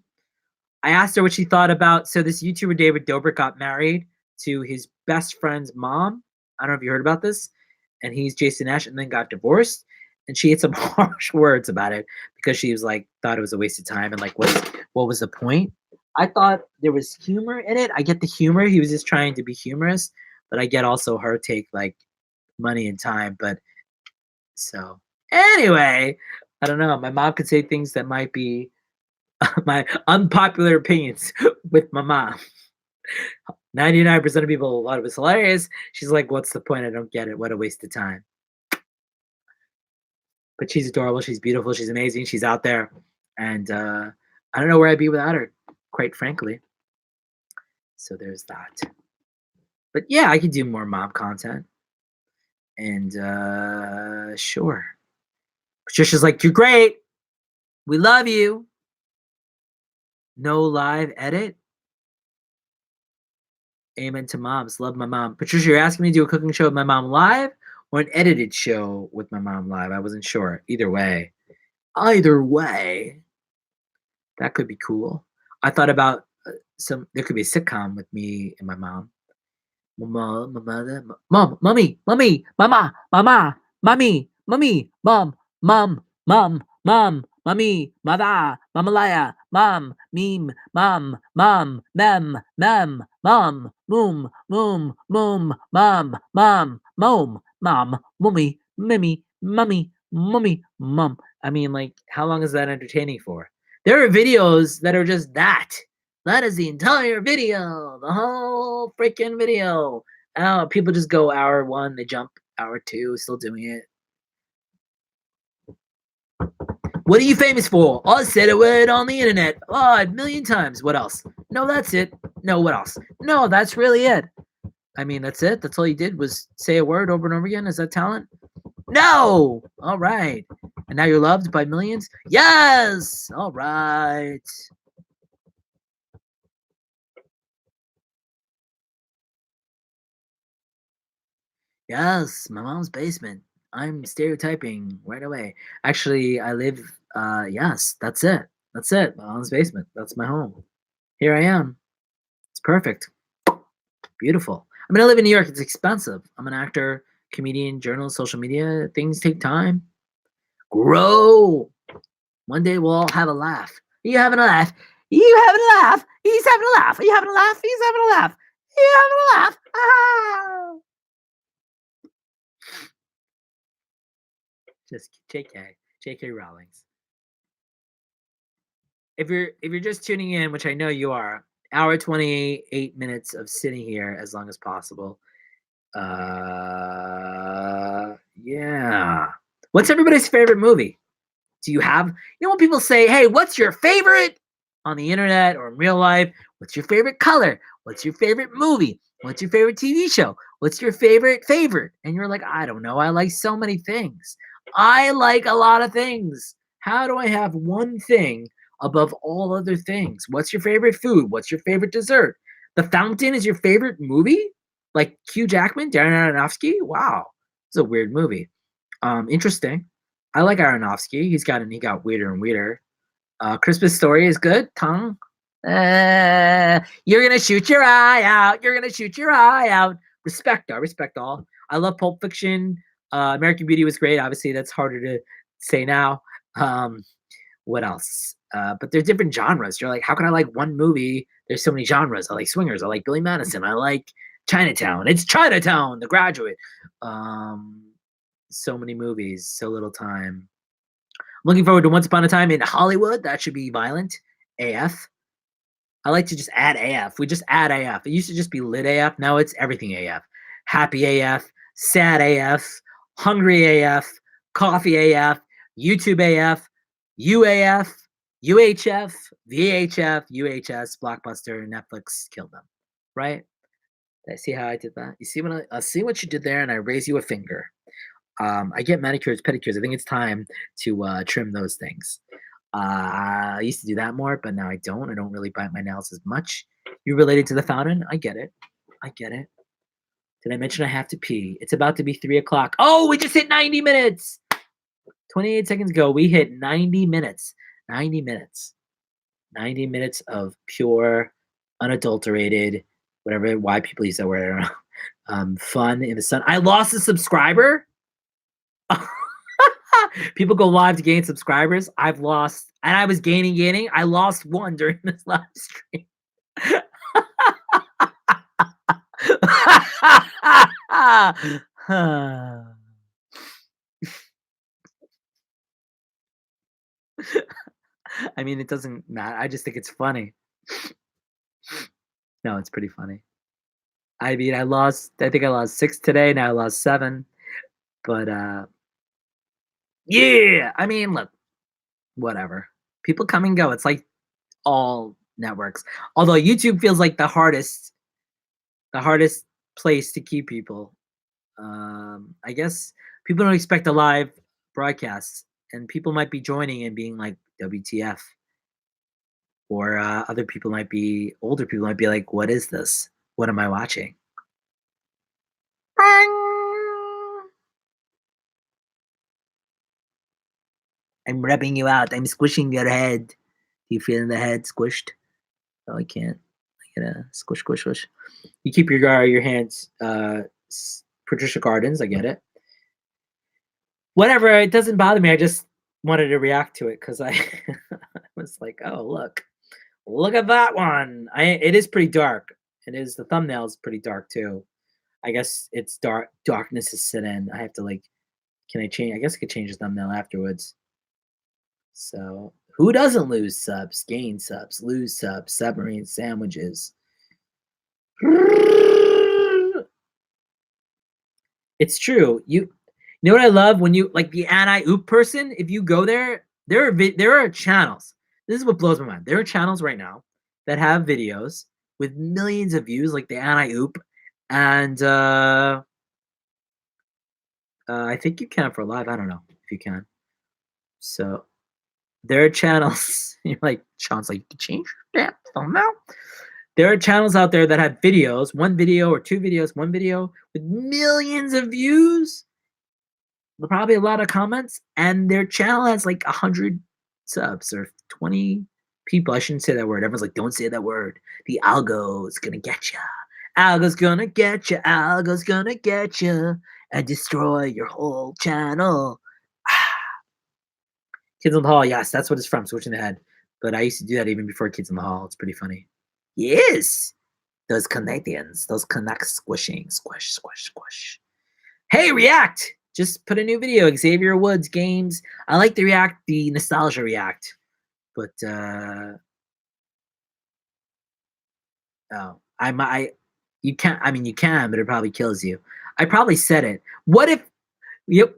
asked her what she thought about. So this YouTuber David Dobrik got married to his best friend's mom. I don't know if you heard about this. And he's Jason Nash, and then got divorced. And she had some harsh words about it because she was like, thought it was a waste of time, and like, what was the point? I thought there was humor in it. I get the humor. He was just trying to be humorous, but I get also her take, like, money and time. But so anyway, I don't know. My mom could say things that might be my unpopular opinions with my mom. 99% of people thought it was hilarious. She's like, what's the point? I don't get it. What a waste of time. But she's adorable. She's beautiful. She's amazing. She's out there. And I don't know where I'd be without her, quite frankly. So there's that. But yeah, I could do more mom content. And sure. Patricia's like, you're great. We love you. No live edit. Amen to moms. Love my mom. Patricia, you're asking me to do a cooking show with my mom live or an edited show with my mom live? I wasn't sure. Either way. That could be cool. I thought about there could be a sitcom with me and my mom. My mom, my mother, mom, mommy, mama, mommy, mom, mommy, mother, mamalaya, mom, meme, mom, mem, mom, moom, mom, mommy, mummy, mom. I mean, like, how long is that entertaining for? There are videos that are just that. That is the entire video, the whole freaking video. People just go hour 1, they jump hour 2, still doing it. What are you famous for? I said a word on the internet. Oh, a million times. What else? No, that's it. No, what else? No, that's really it. I mean, that's it? That's all you did was say a word over and over again? Is that talent? No! All right. And now you're loved by millions? Yes! All right. Yes, my mom's basement. I'm stereotyping right away. Actually, I live, yes, that's it. That's it. My mom's basement. That's my home. Here I am. It's perfect. Beautiful. I mean, I live in New York. It's expensive. I'm an actor, comedian, journalist, social media. Things take time. Grow. One day we'll all have a laugh. Are you having a laugh? You having a laugh? He's having a laugh. Are you having a laugh? He's having a laugh. You having a laugh? Ah! Just J.K. Rowling's. If you're just tuning in, which I know you are, hour 28 minutes of sitting here as long as possible. Yeah. What's everybody's favorite movie? Do you have, when people say, hey, what's your favorite on the internet or in real life? What's your favorite color? What's your favorite movie? What's your favorite TV show? What's your favorite? And you're like, I don't know. I like so many things. I like a lot of things. How do I have one thing above all other things? What's your favorite food? What's your favorite dessert? The Fountain is your favorite movie? Like Hugh Jackman, Darren Aronofsky? Wow. It's a weird movie. Interesting. I like Aronofsky. He got weirder and weirder. Christmas Story is good. Tongue. You're gonna shoot your eye out. You're gonna shoot your eye out. Respect all. I love Pulp Fiction. American Beauty was great. Obviously, that's harder to say now. What else? But there's different genres. You're like, how can I like one movie? There's so many genres. I like Swingers. I like Billy Madison. I like Chinatown. It's Chinatown, The Graduate. Um, so many movies, so little time. I'm looking forward to Once Upon a Time in Hollywood. That should be violent. AF. I like to just add AF. We just add AF. It used to just be lit AF. Now it's everything AF. Happy AF, sad AF, hungry AF, coffee AF, YouTube AF, UAF, UHF, VHF, UHS, Blockbuster, Netflix killed them. Right? I see how I did that. You see when I see what you did there, and I raise you a finger. I get manicures, pedicures. I think it's time to trim those things. I used to do that more, but now I don't. I don't really bite my nails as much. You related to the fountain? I get it. I get it. Did I mention I have to pee? It's about to be 3 o'clock. Oh, we just hit 90 minutes. 28 seconds ago, we hit 90 minutes. 90 minutes. 90 minutes of pure, unadulterated, whatever, why people use that word, I don't know. Fun in the sun. I lost a subscriber. People go live to gain subscribers. I've lost, and I was gaining. I lost one during this live stream. I mean, it doesn't matter. I just think it's funny. No, it's pretty funny. I mean, I think I lost 6 today. Now I lost 7. But yeah, I mean, look, whatever. People come and go. It's like all networks. Although YouTube feels like the hardest place to keep people. I guess people don't expect a live broadcast, and people might be joining and being like, WTF. Or older people might be like, what is this? What am I watching? I'm rubbing you out. I'm squishing your head. Do you feel the head squished? No, I can't. I gotta squish, squish, squish. You keep your hands, Patricia Gardens. I get it. Whatever. It doesn't bother me. I just wanted to react to it because I was like, oh, look at that one. It is pretty dark. It is. The thumbnail is pretty dark too. I guess it's darkness is set in. I have to can I change? I guess I could change the thumbnail afterwards. So who doesn't lose subs, gain subs, lose subs, submarine sandwiches? It's true. You know what I love when you like the anti-oop person. If you go there, there are channels. This is what blows my mind. There are channels right now that have videos with millions of views, like the anti-oop, and I think you can for live. I don't know if you can. So there are channels. You're like, Sean's like, you can change that thumbnail. There are channels out there that have videos, one video or two videos, one video with millions of views, probably a lot of comments, and their channel has like 100 subs or 20 people. I shouldn't say that word. Everyone's like, don't say that word. The algo is gonna get you. Algo's gonna get you. Algo's gonna get you and destroy your whole channel. Kids in the Hall, yes, that's what it's from, Switching the Head. But I used to do that even before Kids in the Hall. It's pretty funny. Yes! Those Canadians, those Canucks squishing. Squish, squish, squish. Hey, React! Just put a new video. Xavier Woods games. I like the nostalgia React. But, you can't, I mean, you can, but it probably kills you. I probably said it. What if I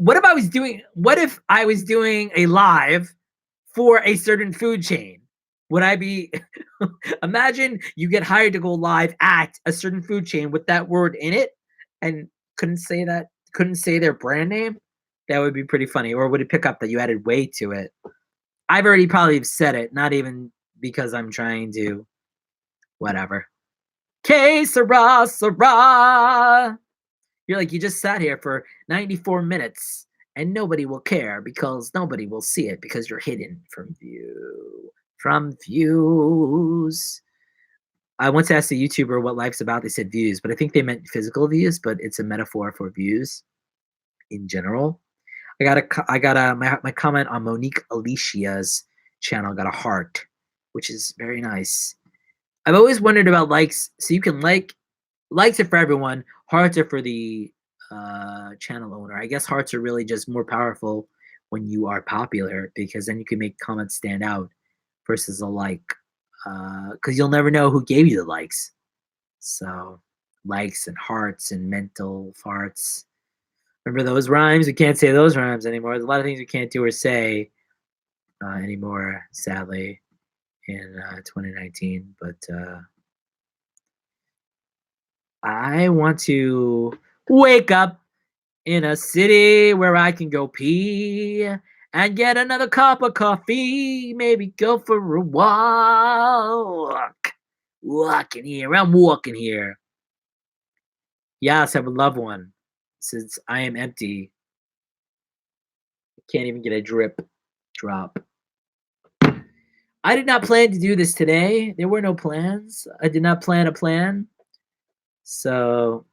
was doing a live for a certain food chain? Would I be imagine you get hired to go live at a certain food chain with that word in it and couldn't say their brand name? That would be pretty funny. Or would it pick up that you added way to it? I've already probably said it, not even because I'm trying to whatever. Que sera, sera. You're like, you just sat here for 94 minutes and nobody will care because nobody will see it because you're hidden from views. I once asked a YouTuber what life's about. They said views, but I think they meant physical views, but it's a metaphor for views in general. I got my comment on Monique Alicia's channel got a heart, which is very nice. I've always wondered about likes. So you can likes are for everyone. Hearts are for the channel owner. I guess hearts are really just more powerful when you are popular because then you can make comments stand out versus a like. Because you'll never know who gave you the likes. So likes and hearts and mental farts. Remember those rhymes? We can't say those rhymes anymore. There's a lot of things we can't do or say anymore, sadly, in 2019. But I want to wake up in a city where I can go pee and get another cup of coffee. Maybe go for a walk. Walking here. I'm walking here. Yes, I would love one. Since I am empty, I can't even get a drop. I did not plan to do this today. There were no plans. I did not plan a plan. So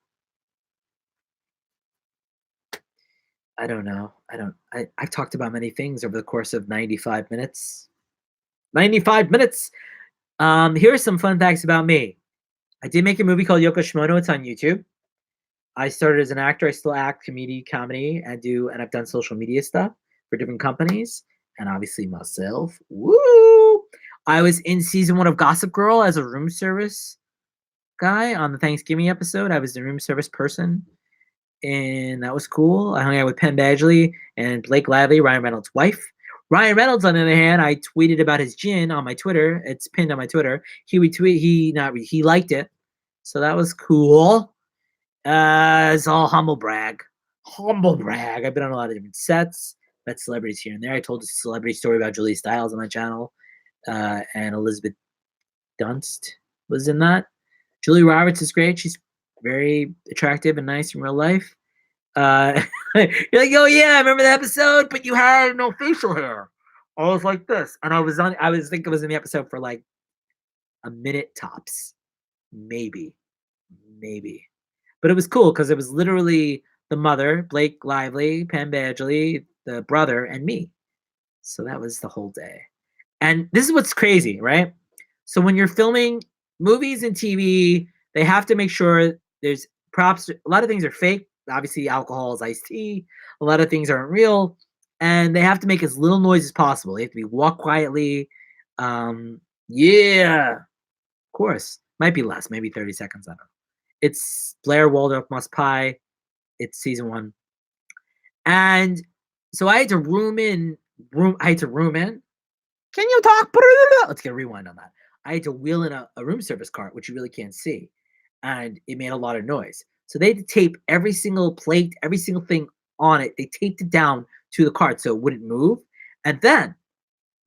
I don't know. I've talked about many things over the course of 95 minutes. 95 minutes. Here are some fun facts about me. I did make a movie called Yoko Shimono. It's on YouTube. I started as an actor. I still act comedy, and I've done social media stuff for different companies, and obviously myself. Woo! I was in season 1 of Gossip Girl as a room service guy on the Thanksgiving episode. I was the room service person, and that was cool. I hung out with Penn Badgley and Blake Lively, Ryan Reynolds' wife. Ryan Reynolds, on the other hand, I tweeted about his gin on my Twitter. It's pinned on my Twitter. He liked it, so that was cool. It's all humble brag. Humble brag. I've been on a lot of different sets, met celebrities here and there. I told a celebrity story about Julia Stiles on my channel, and Elizabeth Dunst was in that. Julia Roberts is great. She's very attractive and nice in real life. You're like, oh yeah, I remember that episode, but you had no facial hair. I was like this, and I think I was in the episode for like a minute tops, maybe. But it was cool because it was literally the mother, Blake Lively, Penn Badgley, the brother, and me. So that was the whole day. And this is what's crazy, right? So when you're filming movies and TV, they have to make sure there's props. A lot of things are fake. Obviously, alcohol is iced tea. A lot of things aren't real. And they have to make as little noise as possible. They have to walk quietly. Yeah, of course. Might be less, maybe 30 seconds. I don't know. It's Blair Waldorf Must Pie. It's season 1. And so I had to room in. Can you talk? Let's get a rewind on that. I had to wheel in a room service cart, which you really can't see. And it made a lot of noise. So they had to tape every single plate, every single thing on it. They taped it down to the cart so it wouldn't move. And then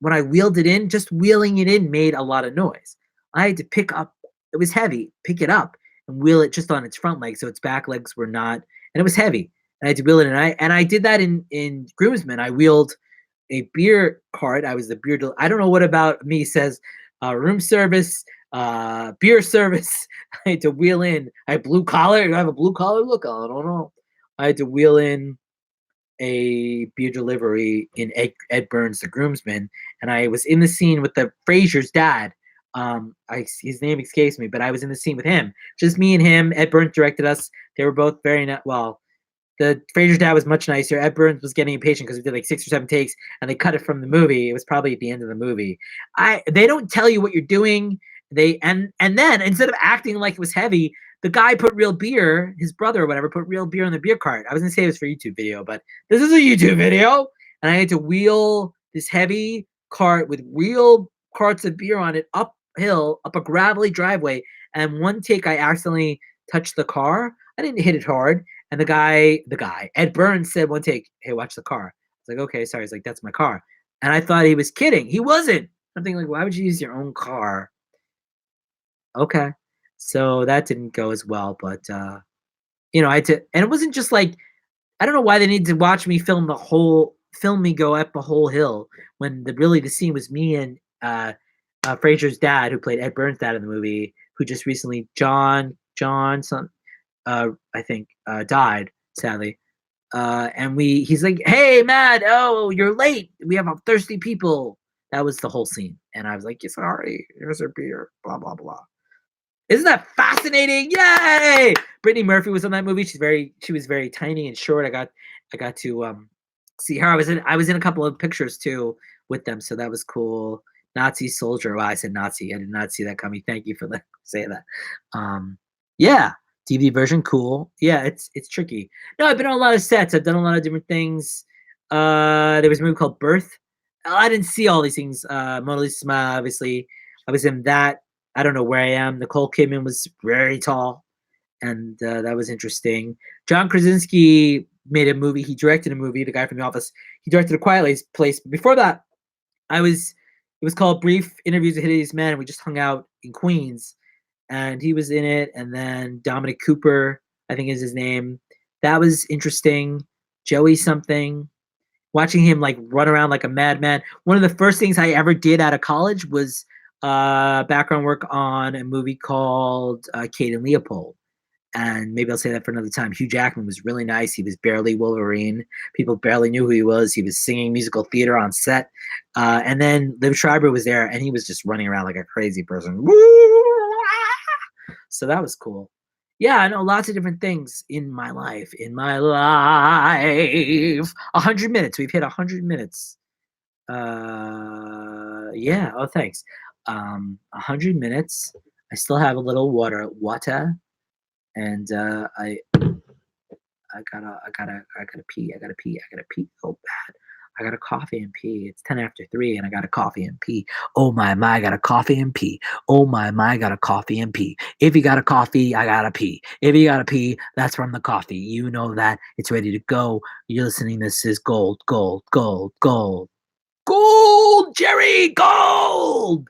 when I wheeled it in, just wheeling it in made a lot of noise. I had to pick it it up and wheel it just on its front legs. So its back legs were not, and it was heavy. And I had to wheel it in. And I did that in Groomsmen. I wheeled a beer cart. I was the beer. I don't know what about me says room service, beer service. I had to wheel in. I have blue collar. Do I have a blue collar look? I don't know. I had to wheel in a beer delivery in Ed Burns, the groomsman, and I was in the scene with the Frasier's dad. His name escapes me, but I was in the scene with him. Just me and him. Ed Burns directed us. They were both very well. The Frasier's dad was much nicer. Ed Burns was getting impatient because we did like 6 or 7 takes, and they cut it from the movie. It was probably at the end of the movie. They don't tell you what you're doing. And then instead of acting like it was heavy, the guy put real beer, his brother or whatever, put real beer in the beer cart. I was gonna say it was for a YouTube video, but this is a YouTube video, and I had to wheel this heavy cart with real carts of beer on it uphill, up a gravelly driveway. And one take, I accidentally touched the car. I didn't hit it hard. And the guy, Ed Burns said one take, "Hey, watch the car." I was like, "Okay, sorry." He's like, "That's my car." And I thought he was kidding. He wasn't. I'm thinking like, why would you use your own car? Okay. So that didn't go as well, but I had to, and it wasn't just like, I don't know why they need to watch me film me go up a whole hill when the scene was me and Frasier's dad, who played Ed Burns' dad in the movie, who just recently, John, I think, died, sadly. And he's like, "Hey, Matt, oh, you're late. We have thirsty people." That was the whole scene. And I was like, "Yeah, sorry, here's her beer, blah, blah, blah." Isn't that fascinating? Yay! Brittany Murphy was on that movie. She was very tiny and short. I got to see her. I was in a couple of pictures too with them, so that was cool. Nazi soldier. Well, I said Nazi. I did not see that coming. Thank you for saying that. Yeah, TV version, cool. Yeah, it's tricky. No, I've been on a lot of sets. I've done a lot of different things. There was a movie called Birth. I didn't see all these things. Mona Lisa Smile, obviously. I was in that. I don't know where I am. Nicole Kidman was very tall, and that was interesting. John Krasinski made a movie. He directed a movie. The guy from The Office. He directed A Quiet Place. But before that, I was. It was called Brief Interviews with Hideous Men. We just hung out in Queens, and he was in it. And then Dominic Cooper, I think is his name. That was interesting. Joey something. Watching him like run around like a madman. One of the first things I ever did out of college was background work on a movie called Kate and Leopold. And maybe I'll say that for another time. Hugh Jackman was really nice. He was barely Wolverine. People barely knew who he was. He was singing musical theater on set. And then Liv Schreiber was there, and he was just running around like a crazy person. So that was cool. Yeah, I know lots of different things in my life. 100 minutes. We've hit 100 minutes. Yeah. Oh, thanks. 100 minutes. I still have a little water, and I gotta pee. I gotta pee. I gotta pee so bad. I got a coffee and pee. It's 10 after 3, and I got a coffee and pee. Oh my, I got a coffee and pee. Oh my, I got a coffee and pee. If you got a coffee, I gotta pee. If you gotta pee, that's from the coffee. You know that. It's ready to go. You're listening. This is gold, gold, gold, gold. Gold, Jerry, gold!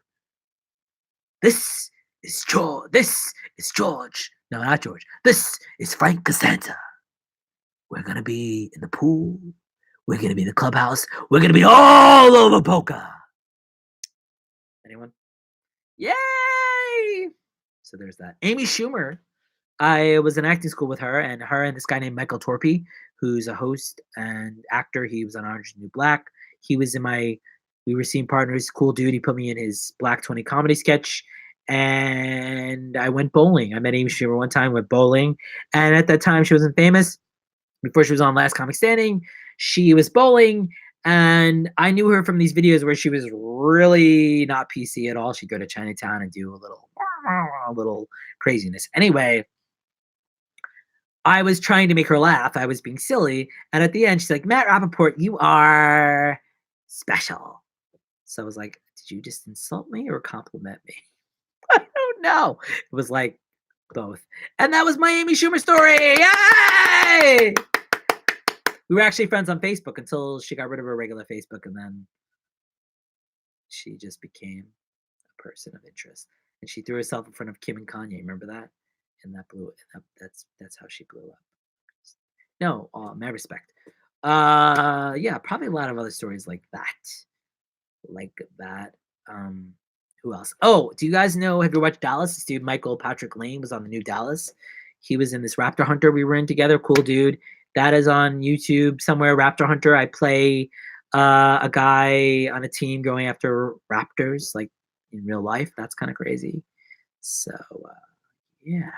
This is George. This is George. No, not George. This is Frank Costanza. We're going to be in the pool. We're going to be in the clubhouse. We're going to be all over poker. Anyone? Yay! So there's that. Amy Schumer. I was in acting school with her and this guy named Michael Torpy, who's a host and actor. He was on Orange is the New Black. He was in we were scene partners. Cool dude. He put me in his Black 20 comedy sketch. And I went bowling. I met Amy Schumer one time, went bowling. And at that time, she wasn't famous. Before she was on Last Comic Standing, she was bowling. And I knew her from these videos where she was really not PC at all. She'd go to Chinatown and do a little craziness. Anyway, I was trying to make her laugh. I was being silly. And at the end, she's like, Matt Rappaport, you are special. So I was like, did you just insult me or compliment me? I don't know. It was like both. And that was my Amy Schumer story. Yay! We were actually friends on Facebook until she got rid of her regular Facebook. And then she just became a person of interest. And she threw herself in front of Kim and Kanye. Remember that? And that blew it. That's how she blew up. No, mad respect. Yeah, probably a lot of other stories like that. Who else? Oh, do you guys know? Have you watched Dallas? This dude Michael Patrick Lane was on the new Dallas. He was in this Raptor Hunter we were in together. Cool dude. That is on YouTube somewhere. Raptor Hunter. I play a guy on a team going after raptors, like in real life. That's kind of crazy. So yeah.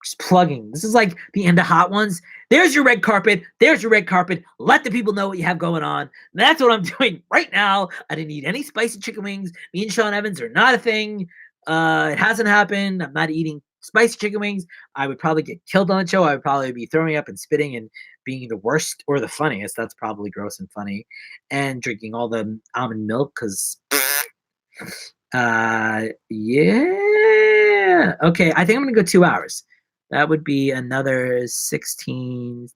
Just plugging. This is like the end of Hot Ones. There's your red carpet. There's your red carpet. Let the people know what you have going on. That's what I'm doing right now. I didn't eat any spicy chicken wings. Me and Sean Evans are not a thing. It hasn't happened. I'm not eating spicy chicken wings. I would probably get killed on the show. I would probably be throwing up and spitting and being the worst or the funniest. That's probably gross and funny. And drinking all the almond milk because yeah. Okay, I think I'm gonna go 2 hours. That would be another 16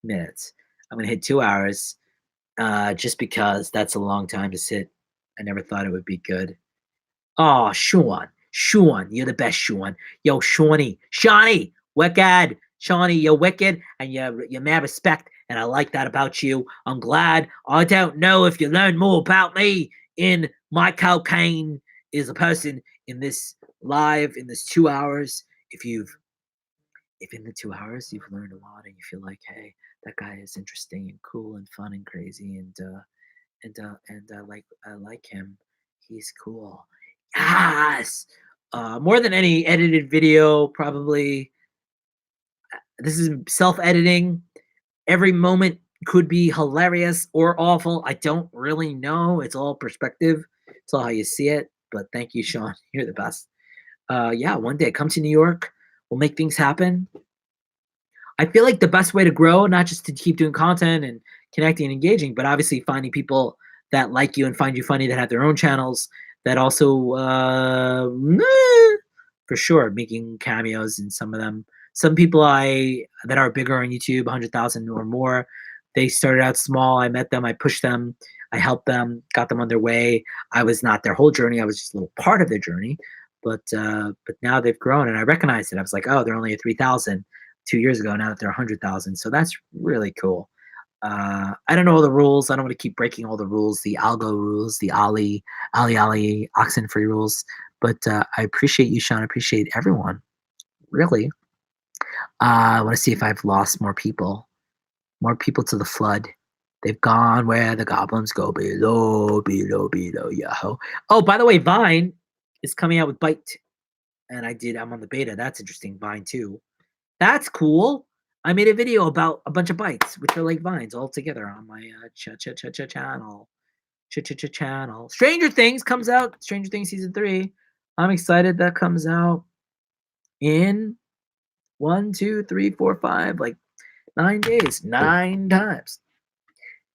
minutes. I'm gonna hit 2 hours, just because that's a long time to sit. I never thought it would be good. Oh, Sean, you're the best, Sean. Yo, Shawnee, wicked, Shawnee, you're wicked, and you're mad respect, and I like that about you. I'm glad. I don't know if you learned more about me in my cocaine is a person in this 2 hours. If in the 2 hours you've learned a lot and you feel like, hey, that guy is interesting and cool and fun and crazy and I like him. He's cool. Yes. More than any edited video, probably this is self-editing. Every moment could be hilarious or awful. I don't really know. It's all perspective. It's all how you see it. But thank you, Sean. You're the best. Yeah, one day come to New York. We'll make things happen. I feel like the best way to grow, not just to keep doing content and connecting and engaging, but obviously finding people that like you and find you funny that have their own channels that also, for sure, making cameos in some of them. Some people that are bigger on YouTube, 100,000 or more, they started out small. I met them, I pushed them, I helped them, got them on their way. I was not their whole journey. I was just a little part of their journey, but now they've grown, and I recognized it. I was like, oh, they're only at 3,000. 2 years ago, now that they're 100,000. So that's really cool. I don't know all the rules. I don't want to keep breaking all the rules, the algo rules, the Ali, oxen free rules. But I appreciate you, Sean. I appreciate everyone. Really. I want to see if I've lost more people. More people to the flood. They've gone where the goblins go below, yo. Oh, by the way, Vine is coming out with Bite. And I'm on the beta. That's interesting. Vine too. That's cool. I made a video about a bunch of bites, which are like vines all together on my channel. Channel. Stranger Things comes out. Stranger Things season 3. I'm excited. That comes out in 1, 2, 3, 4, 5, like 9 days. 9 times.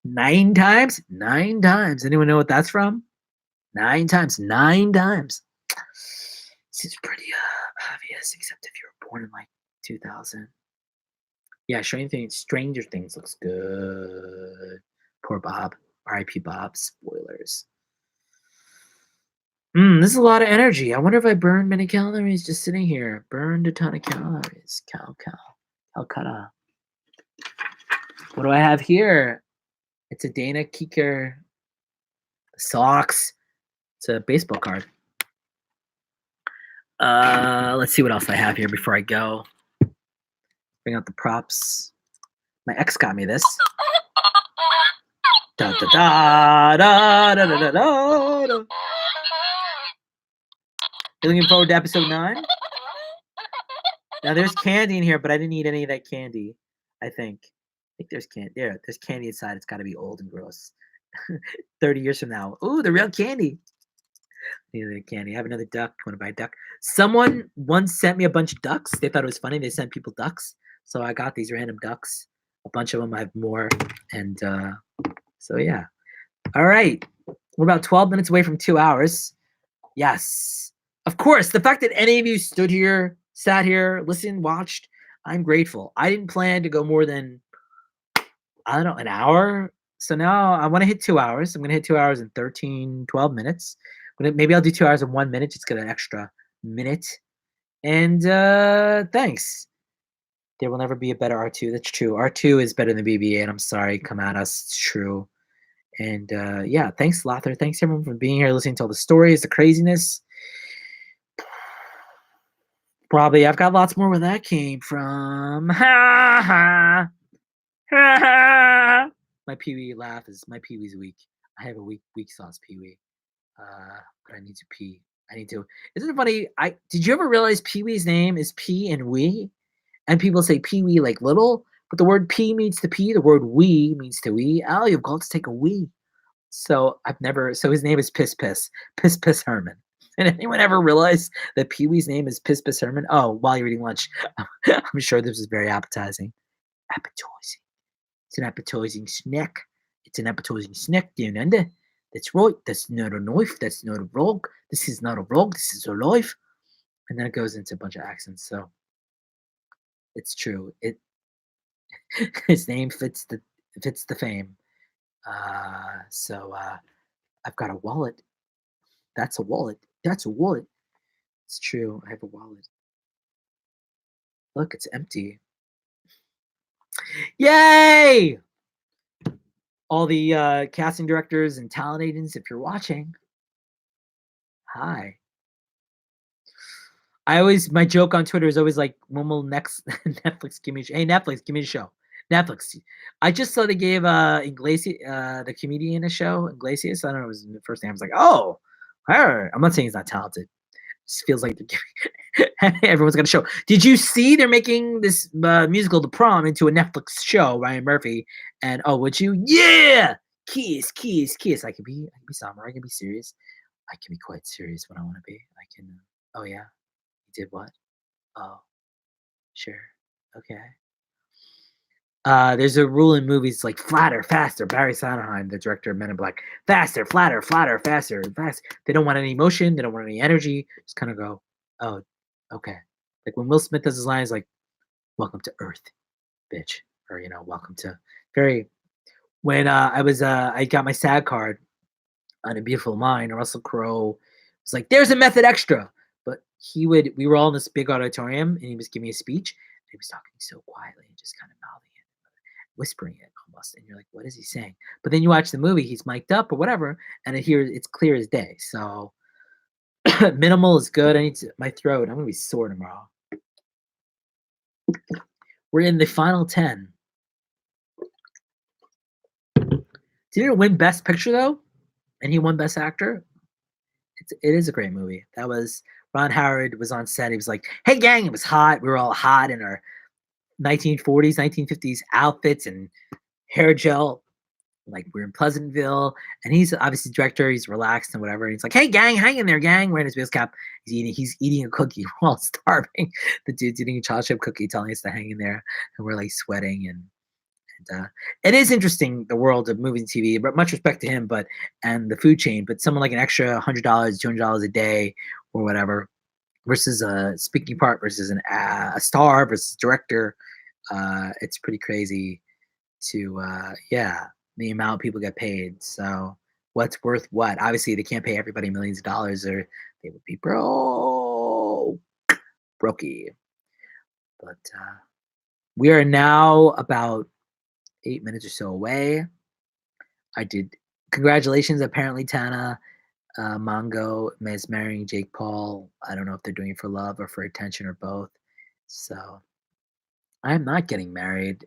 9 times. 9 times. Anyone know what that's from? 9 times. 9 times. Seems pretty obvious, except if you were born in like 2000. Yeah, Stranger Things looks good. Poor Bob. R.I.P. Bob. Spoilers. This is a lot of energy. I wonder if I burned many calories just sitting here. Burned a ton of calories. Calcutta. What do I have here? It's a Dana Keeker socks. It's a baseball card. Let's see what else I have here before I go. Bring out the props. My ex got me this. Da da da da da da da da. You looking forward to episode 9? Now there's candy in here, but I didn't eat any of that candy. I think there's candy. There's candy inside. It's got to be old and gross. 30 years from now. Ooh, the real candy. Need candy. I have another duck. Want to buy a duck? Someone once sent me a bunch of ducks. They thought it was funny. They sent people ducks. So I got these random ducks. A bunch of them. I have more. And so, yeah. All right. We're about 12 minutes away from 2 hours. Yes. Of course, the fact that any of you stood here, sat here, listened, watched, I'm grateful. I didn't plan to go more than, I don't know, an hour. So now I want to hit 2 hours. I'm going to hit 2 hours and 12 minutes. Maybe I'll do 2 hours and 1 minute. Just get an extra minute. And thanks. There will never be a better R2. That's true. R2 is better than BB-8. I'm sorry. Come at us. It's true. And yeah, thanks, Lothar. Thanks, everyone, for being here, listening to all the stories, the craziness. Probably I've got lots more where that came from. Ha ha. Ha ha. My Pee Wee laugh is my Pee Wee's weak. I have a weak sauce Pee Wee. But I need to pee. Isn't it funny? Did you ever realize Pee Wee's name is Pee and Wee? And people say Pee Wee like little, but the word Pee means to pee, the word Wee means to wee. Oh, you've got to take a wee. So his name is Piss Herman. Did anyone ever realize that Pee Wee's name is Piss Herman? Oh, while you're eating lunch. I'm sure this is very appetizing. Appetizing. It's an appetizing snack. It's an appetizing snack, do you know? That's right. That's not a knife. That's not a vlog. This is not a vlog. This is a life. And then it goes into a bunch of accents. So it's true. His name fits the fame. So I've got a wallet. That's a wallet. That's a wallet. It's true. I have a wallet. Look, it's empty. Yay! All the casting directors and talent agents, if you're watching, hi. My joke on Twitter is always like, when will next Netflix give me a show? Hey, Netflix, give me a show. Netflix. I just saw they gave Iglesias, the comedian, a show. Iglesias. I don't know his first name. I was like, oh, her. I'm not saying he's not talented. Just feels like they're giving everyone's got a show. Did you see they're making this musical, The Prom, into a Netflix show? Ryan Murphy and oh, would you? Yeah, kiss, kiss, kiss. I can be somber. I can be serious. I can be quite serious when I want to be. I can. Oh yeah, you did what? Oh, sure. Okay. There's a rule in movies like flatter, faster. Barry Sondheim, the director of Men in Black, faster, flatter, flatter, faster, fast. They don't want any emotion. They don't want any energy. Just kind of go, oh, okay. Like when Will Smith does his lines, like "Welcome to Earth, bitch," or "Welcome to." Very. When I got my SAG card on A Beautiful Mind, Russell Crowe was like, "There's a method extra," but we were all in this big auditorium, and he was giving a speech. And he was talking so quietly and just kind of mouthing whispering it almost, and you're like, "What is he saying?" But then you watch the movie, he's mic'd up or whatever, and it's clear as day. So minimal is good. I need my throat. I'm gonna be sore tomorrow. We're in the final 10. Didn't it win Best Picture though? And he won Best Actor. It is a great movie. That was Ron Howard was on set. He was like, "Hey gang," it was hot. We were all hot in our 1940s, 1950s outfits and hair gel. Like we're in Pleasantville, and he's obviously director. He's relaxed and whatever. And he's like, "Hey, gang, hang in there, gang." Wearing his base cap. He's eating a cookie while starving. The dude's eating a chocolate chip cookie, telling us to hang in there, and we're like sweating. And it is interesting the world of movies and TV. But much respect to him, and the food chain. But someone like an extra $100, $200 a day, or whatever, versus a speaking part versus a star versus director. It's pretty crazy to the amount people get paid. So what's worth what? Obviously, they can't pay everybody millions of dollars, or they would be brokey. But we are now about 8 minutes or so away. I did. Congratulations! Apparently, Tana Mongo is marrying Jake Paul. I don't know if they're doing it for love or for attention or both. So I'm not getting married.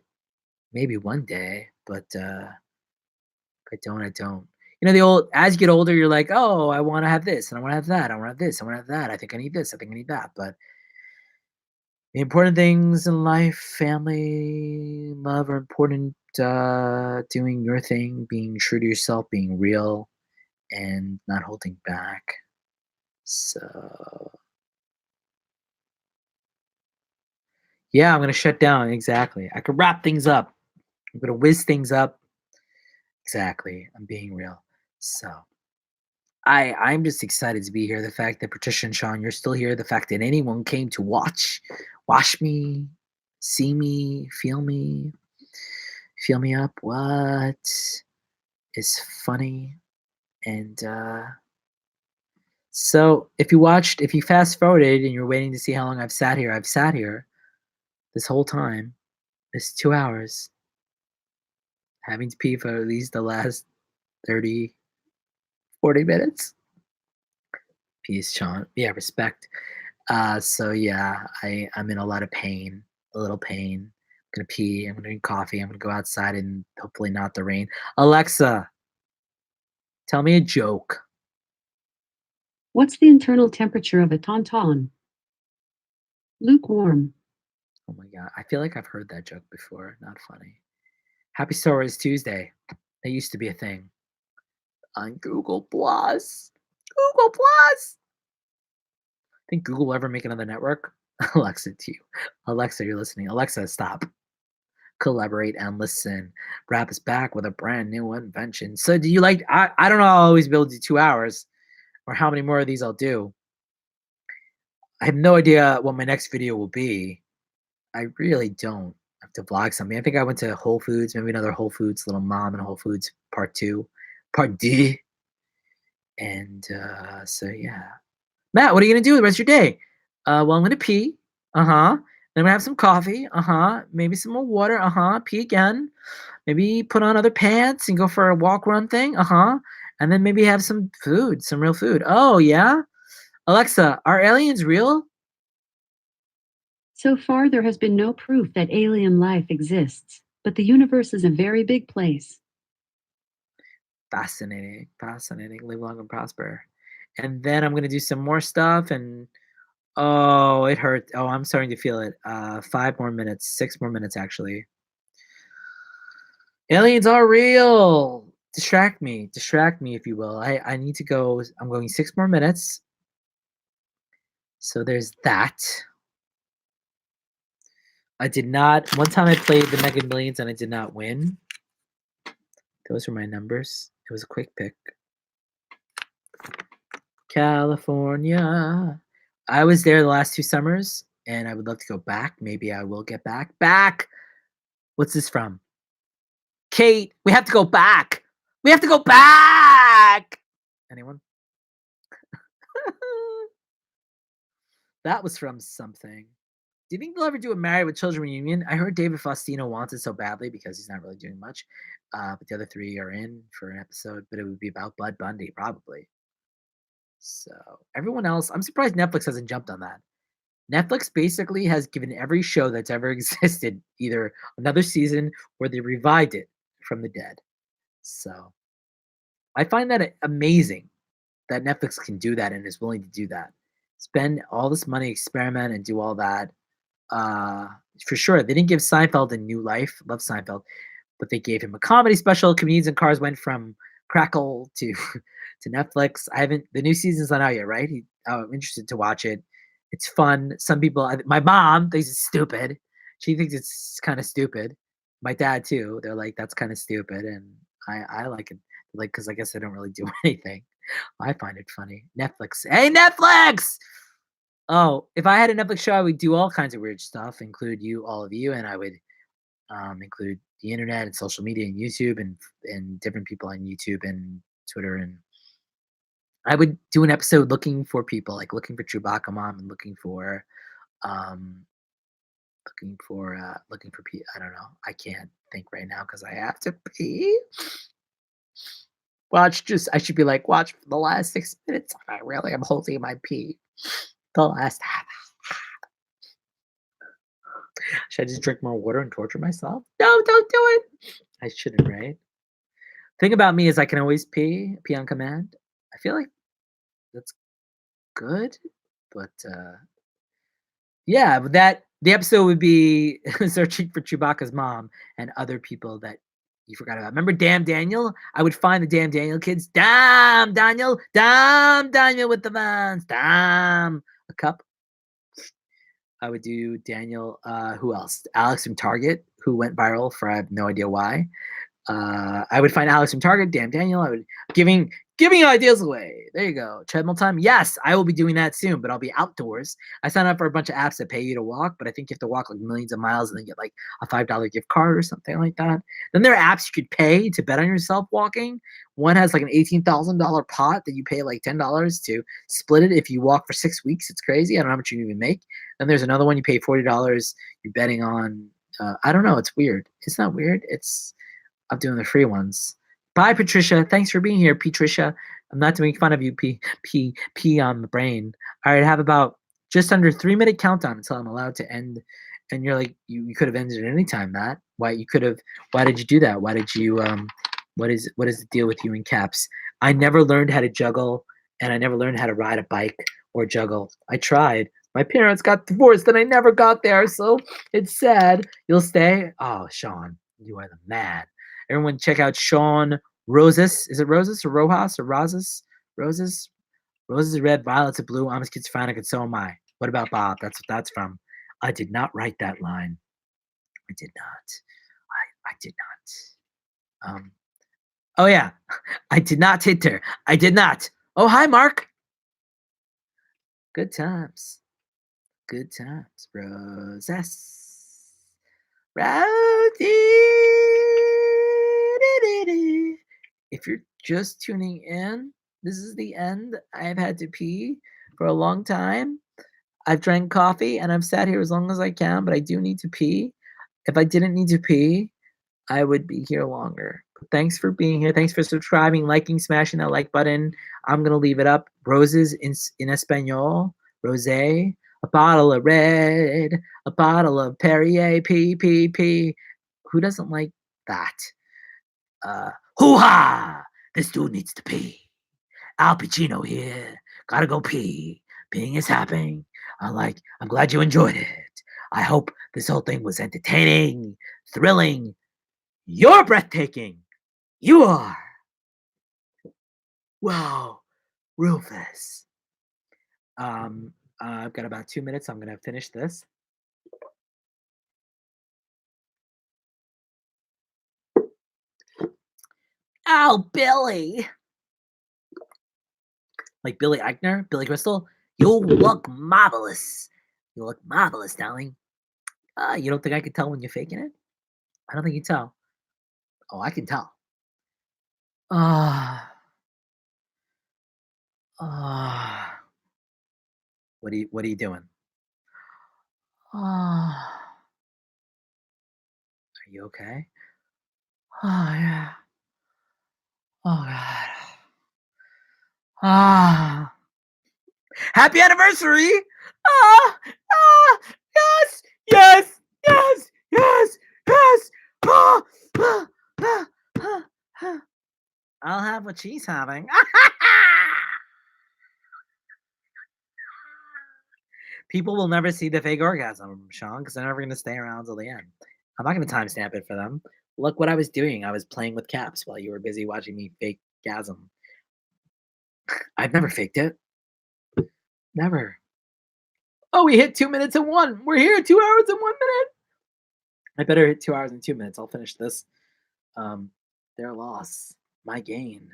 Maybe one day, but I don't. The old as you get older, you're like, "Oh, I wanna have this, and I wanna have that, I wanna have this, I wanna have that. I think I need this, I think I need that." But the important things in life, family, love are important, doing your thing, being true to yourself, being real, and not holding back. So, yeah, I'm gonna shut down, exactly. I could wrap things up. I'm gonna whiz things up. Exactly, I'm being real. So I'm just excited to be here. The fact that Patricia and Sean, you're still here. The fact that anyone came to watch me, see me, feel me up. What is funny? And so if you fast forwarded and you're waiting to see how long I've sat here this whole time, this 2 hours, having to pee for at least the last 30, 40 minutes. Peace, Sean. Yeah, respect. So yeah, I'm in a lot of pain, a little pain. I'm gonna pee. I'm gonna drink coffee. I'm gonna go outside and hopefully not the rain. Alexa, tell me a joke. What's the internal temperature of a tauntaun? Lukewarm. Oh my god, I feel like I've heard that joke before. Not funny. Happy Star Wars Tuesday. That used to be a thing on Google Plus. Google Plus. Think Google will ever make another network? Alexa, to you. Alexa, you're listening. Alexa, stop. Collaborate and listen. Rap is back with a brand new invention. So do you like I don't know I'll always be able to do 2 hours or how many more of these I'll do. I have no idea what my next video will be. I really don't. I have to vlog something. I think I went to Whole Foods, maybe another Whole Foods, little mom and Whole Foods part two, part D. And so yeah. Matt, what are you gonna do the rest of your day? Well, I'm gonna pee. Uh-huh. Then I'm gonna have some coffee. Uh-huh. Maybe some more water. Uh-huh. Pee again. Maybe put on other pants and go for a walk run thing. Uh-huh. And then maybe have some food, some real food. Oh, yeah? Alexa, are aliens real? So far, there has been no proof that alien life exists. but the universe is a very big place. Fascinating. Live long and prosper. And then I'm going to do some more stuff and oh, it hurt. Oh, I'm starting to feel it. 5 more minutes, 6 more minutes actually. Aliens are real. Distract me, if you will. I need to go. I'm going 6 more minutes. So there's that. I did not. One time I played the Mega Millions and I did not win. Those were my numbers. It was a quick pick. California. I was there the last 2 summers and I would love to go back. Maybe I will get back. Back. What's this from? Kate, we have to go back. We have to go back. Anyone? That was from something. Do you think they'll ever do a Married with Children reunion? I heard David Faustino wants it so badly because he's not really doing much. But the other 3 are in for an episode, but it would be about Bud Bundy, probably. So everyone else, I'm surprised Netflix hasn't jumped on that. Netflix basically has given every show that's ever existed either another season or they revived it from the dead. So I find that amazing that Netflix can do that and is willing to do that. Spend all this money, experiment, and do all that. For sure, they didn't give Seinfeld a new life. Love Seinfeld, but they gave him a comedy special. Comedians in Cars went from Crackle to to Netflix. I haven't. The new season's not out yet, right? I'm interested to watch it. It's fun. Some people, my mom thinks it's stupid. She thinks it's kind of stupid. My dad too. They're like, that's kind of stupid, and I like it. Like, because I guess I don't really do anything. I find it funny. Netflix. Hey, Netflix! Oh, if I had a Netflix show, I would do all kinds of weird stuff, include you, all of you, and I would include the internet and social media and YouTube and different people on YouTube and Twitter. And I would do an episode looking for people, like looking for Chewbacca Mom and um, looking for Pete. I don't know. I can't think right now because I have to pee. I should be like, watch for the last 6 minutes. I really am holding my pee. The last half. Should I just drink more water and torture myself? No, don't do it. I shouldn't, right? Thing about me is I can always pee on command. I feel like that's good, but yeah, but the episode would be searching for Chewbacca's mom and other people that you forgot about. Remember Damn Daniel? I would find the Damn Daniel kids. Damn Daniel with the vans. Damn a cup. I would do Daniel. Who else? Alex from Target, who went viral for I have no idea why. I would find Alex from Target. Damn Daniel. I would giving ideas away. There you go. Treadmill time. Yes, I will be doing that soon, but I'll be outdoors. I signed up for a bunch of apps that pay you to walk, but I think you have to walk like millions of miles and then get like a $5 gift card or something like that. Then there are apps you could pay to bet on yourself walking. One has like an $18,000 pot that you pay like $10 to split it if you walk for 6 weeks. It's crazy. I don't know how much you even make. Then there's another one you pay $40. You're betting on. I don't know. It's weird. It's not weird. I'm doing the free ones. Bye, Patricia. Thanks for being here, Patricia. I'm not doing fun of you, P on the brain. All right, I have about just under 3-minute countdown until I'm allowed to end. And you're like, you could have ended at any time, Matt. Why did you do that? Why did you what is the deal with you in caps? I never learned how to juggle and I never learned how to ride a bike or juggle. I tried. My parents got divorced and I never got there, so it's sad. You'll stay? Oh, Sean, you are the man. Everyone check out Sean Roses. Is it Roses or Rojas or Roses? Roses? Roses are red, violets are blue. I'm a schizophrenic and so am I. What about Bob? That's what that's from. I did not write that line. I did not. I did not. Oh yeah. I did not hit her. I did not. Oh, hi, Mark. Good times. Good times. Roses. If you're just tuning in, this is the end. I've had to pee for a long time. I've drank coffee and I've sat here as long as I can, but I do need to pee. If I didn't need to pee, I would be here longer. But thanks for being here. Thanks for subscribing, liking, smashing that like button. I'm gonna leave it up. Roses in Espanol, rosé, a bottle of red, a bottle of Perrier, P. Who doesn't like that? Hoo-ha! This dude needs to pee. Al Pacino here. Gotta go pee. Peeing is happening. I'm glad you enjoyed it. I hope this whole thing was entertaining, thrilling. You're breathtaking. You are. Wow, Rufus. I've got about 2 minutes. I'm gonna finish this. Oh, Billy. Like Billy Eichner, Billy Crystal. You look marvelous. You look marvelous, darling. You don't think I can tell when you're faking it? I don't think you can tell. Oh, I can tell. Ah, What are you doing? Ah, are you okay? Oh yeah. Oh God. Ah. Happy anniversary! Ah, yes, yes, yes, yes, yes. Ah, ah, ah, ah, ah. I'll have what she's having. People will never see the fake orgasm, Sean, because they're never going to stay around till the end. I'm not going to timestamp it for them. Look what I was doing. I was playing with caps while you were busy watching me fake gasm. I've never faked it. Never. Oh, we hit 2 minutes and 1. We're here 2 hours and 1 minute. I better hit 2 hours and 2 minutes. I'll finish this. Their loss, my gain.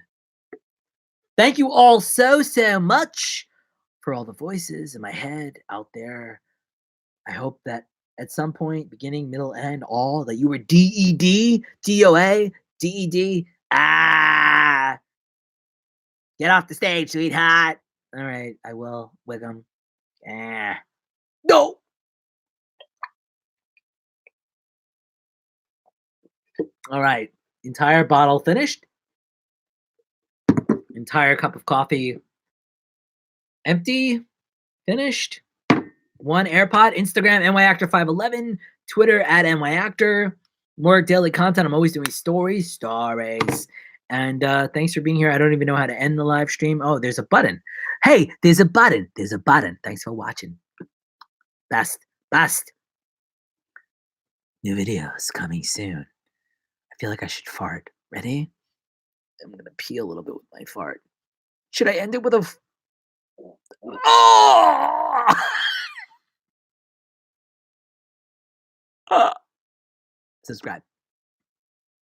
Thank you all so much for all the voices in my head out there. I hope that at some point, beginning, middle, end, all, that you were DED, DOA, DED. Get off the stage, sweetheart. All right, I will with them. No. All right, entire bottle finished. Entire cup of coffee empty, finished. 1 AirPod, Instagram, NYActor511, Twitter at NYActor. More daily content. I'm always doing stories. And thanks for being here. I don't even know how to end the live stream. Oh, there's a button. Hey, there's a button. There's a button. Thanks for watching. Best. New videos coming soon. I feel like I should fart. Ready? I'm going to pee a little bit with my fart. Should I end it with a... Oh! Subscribe.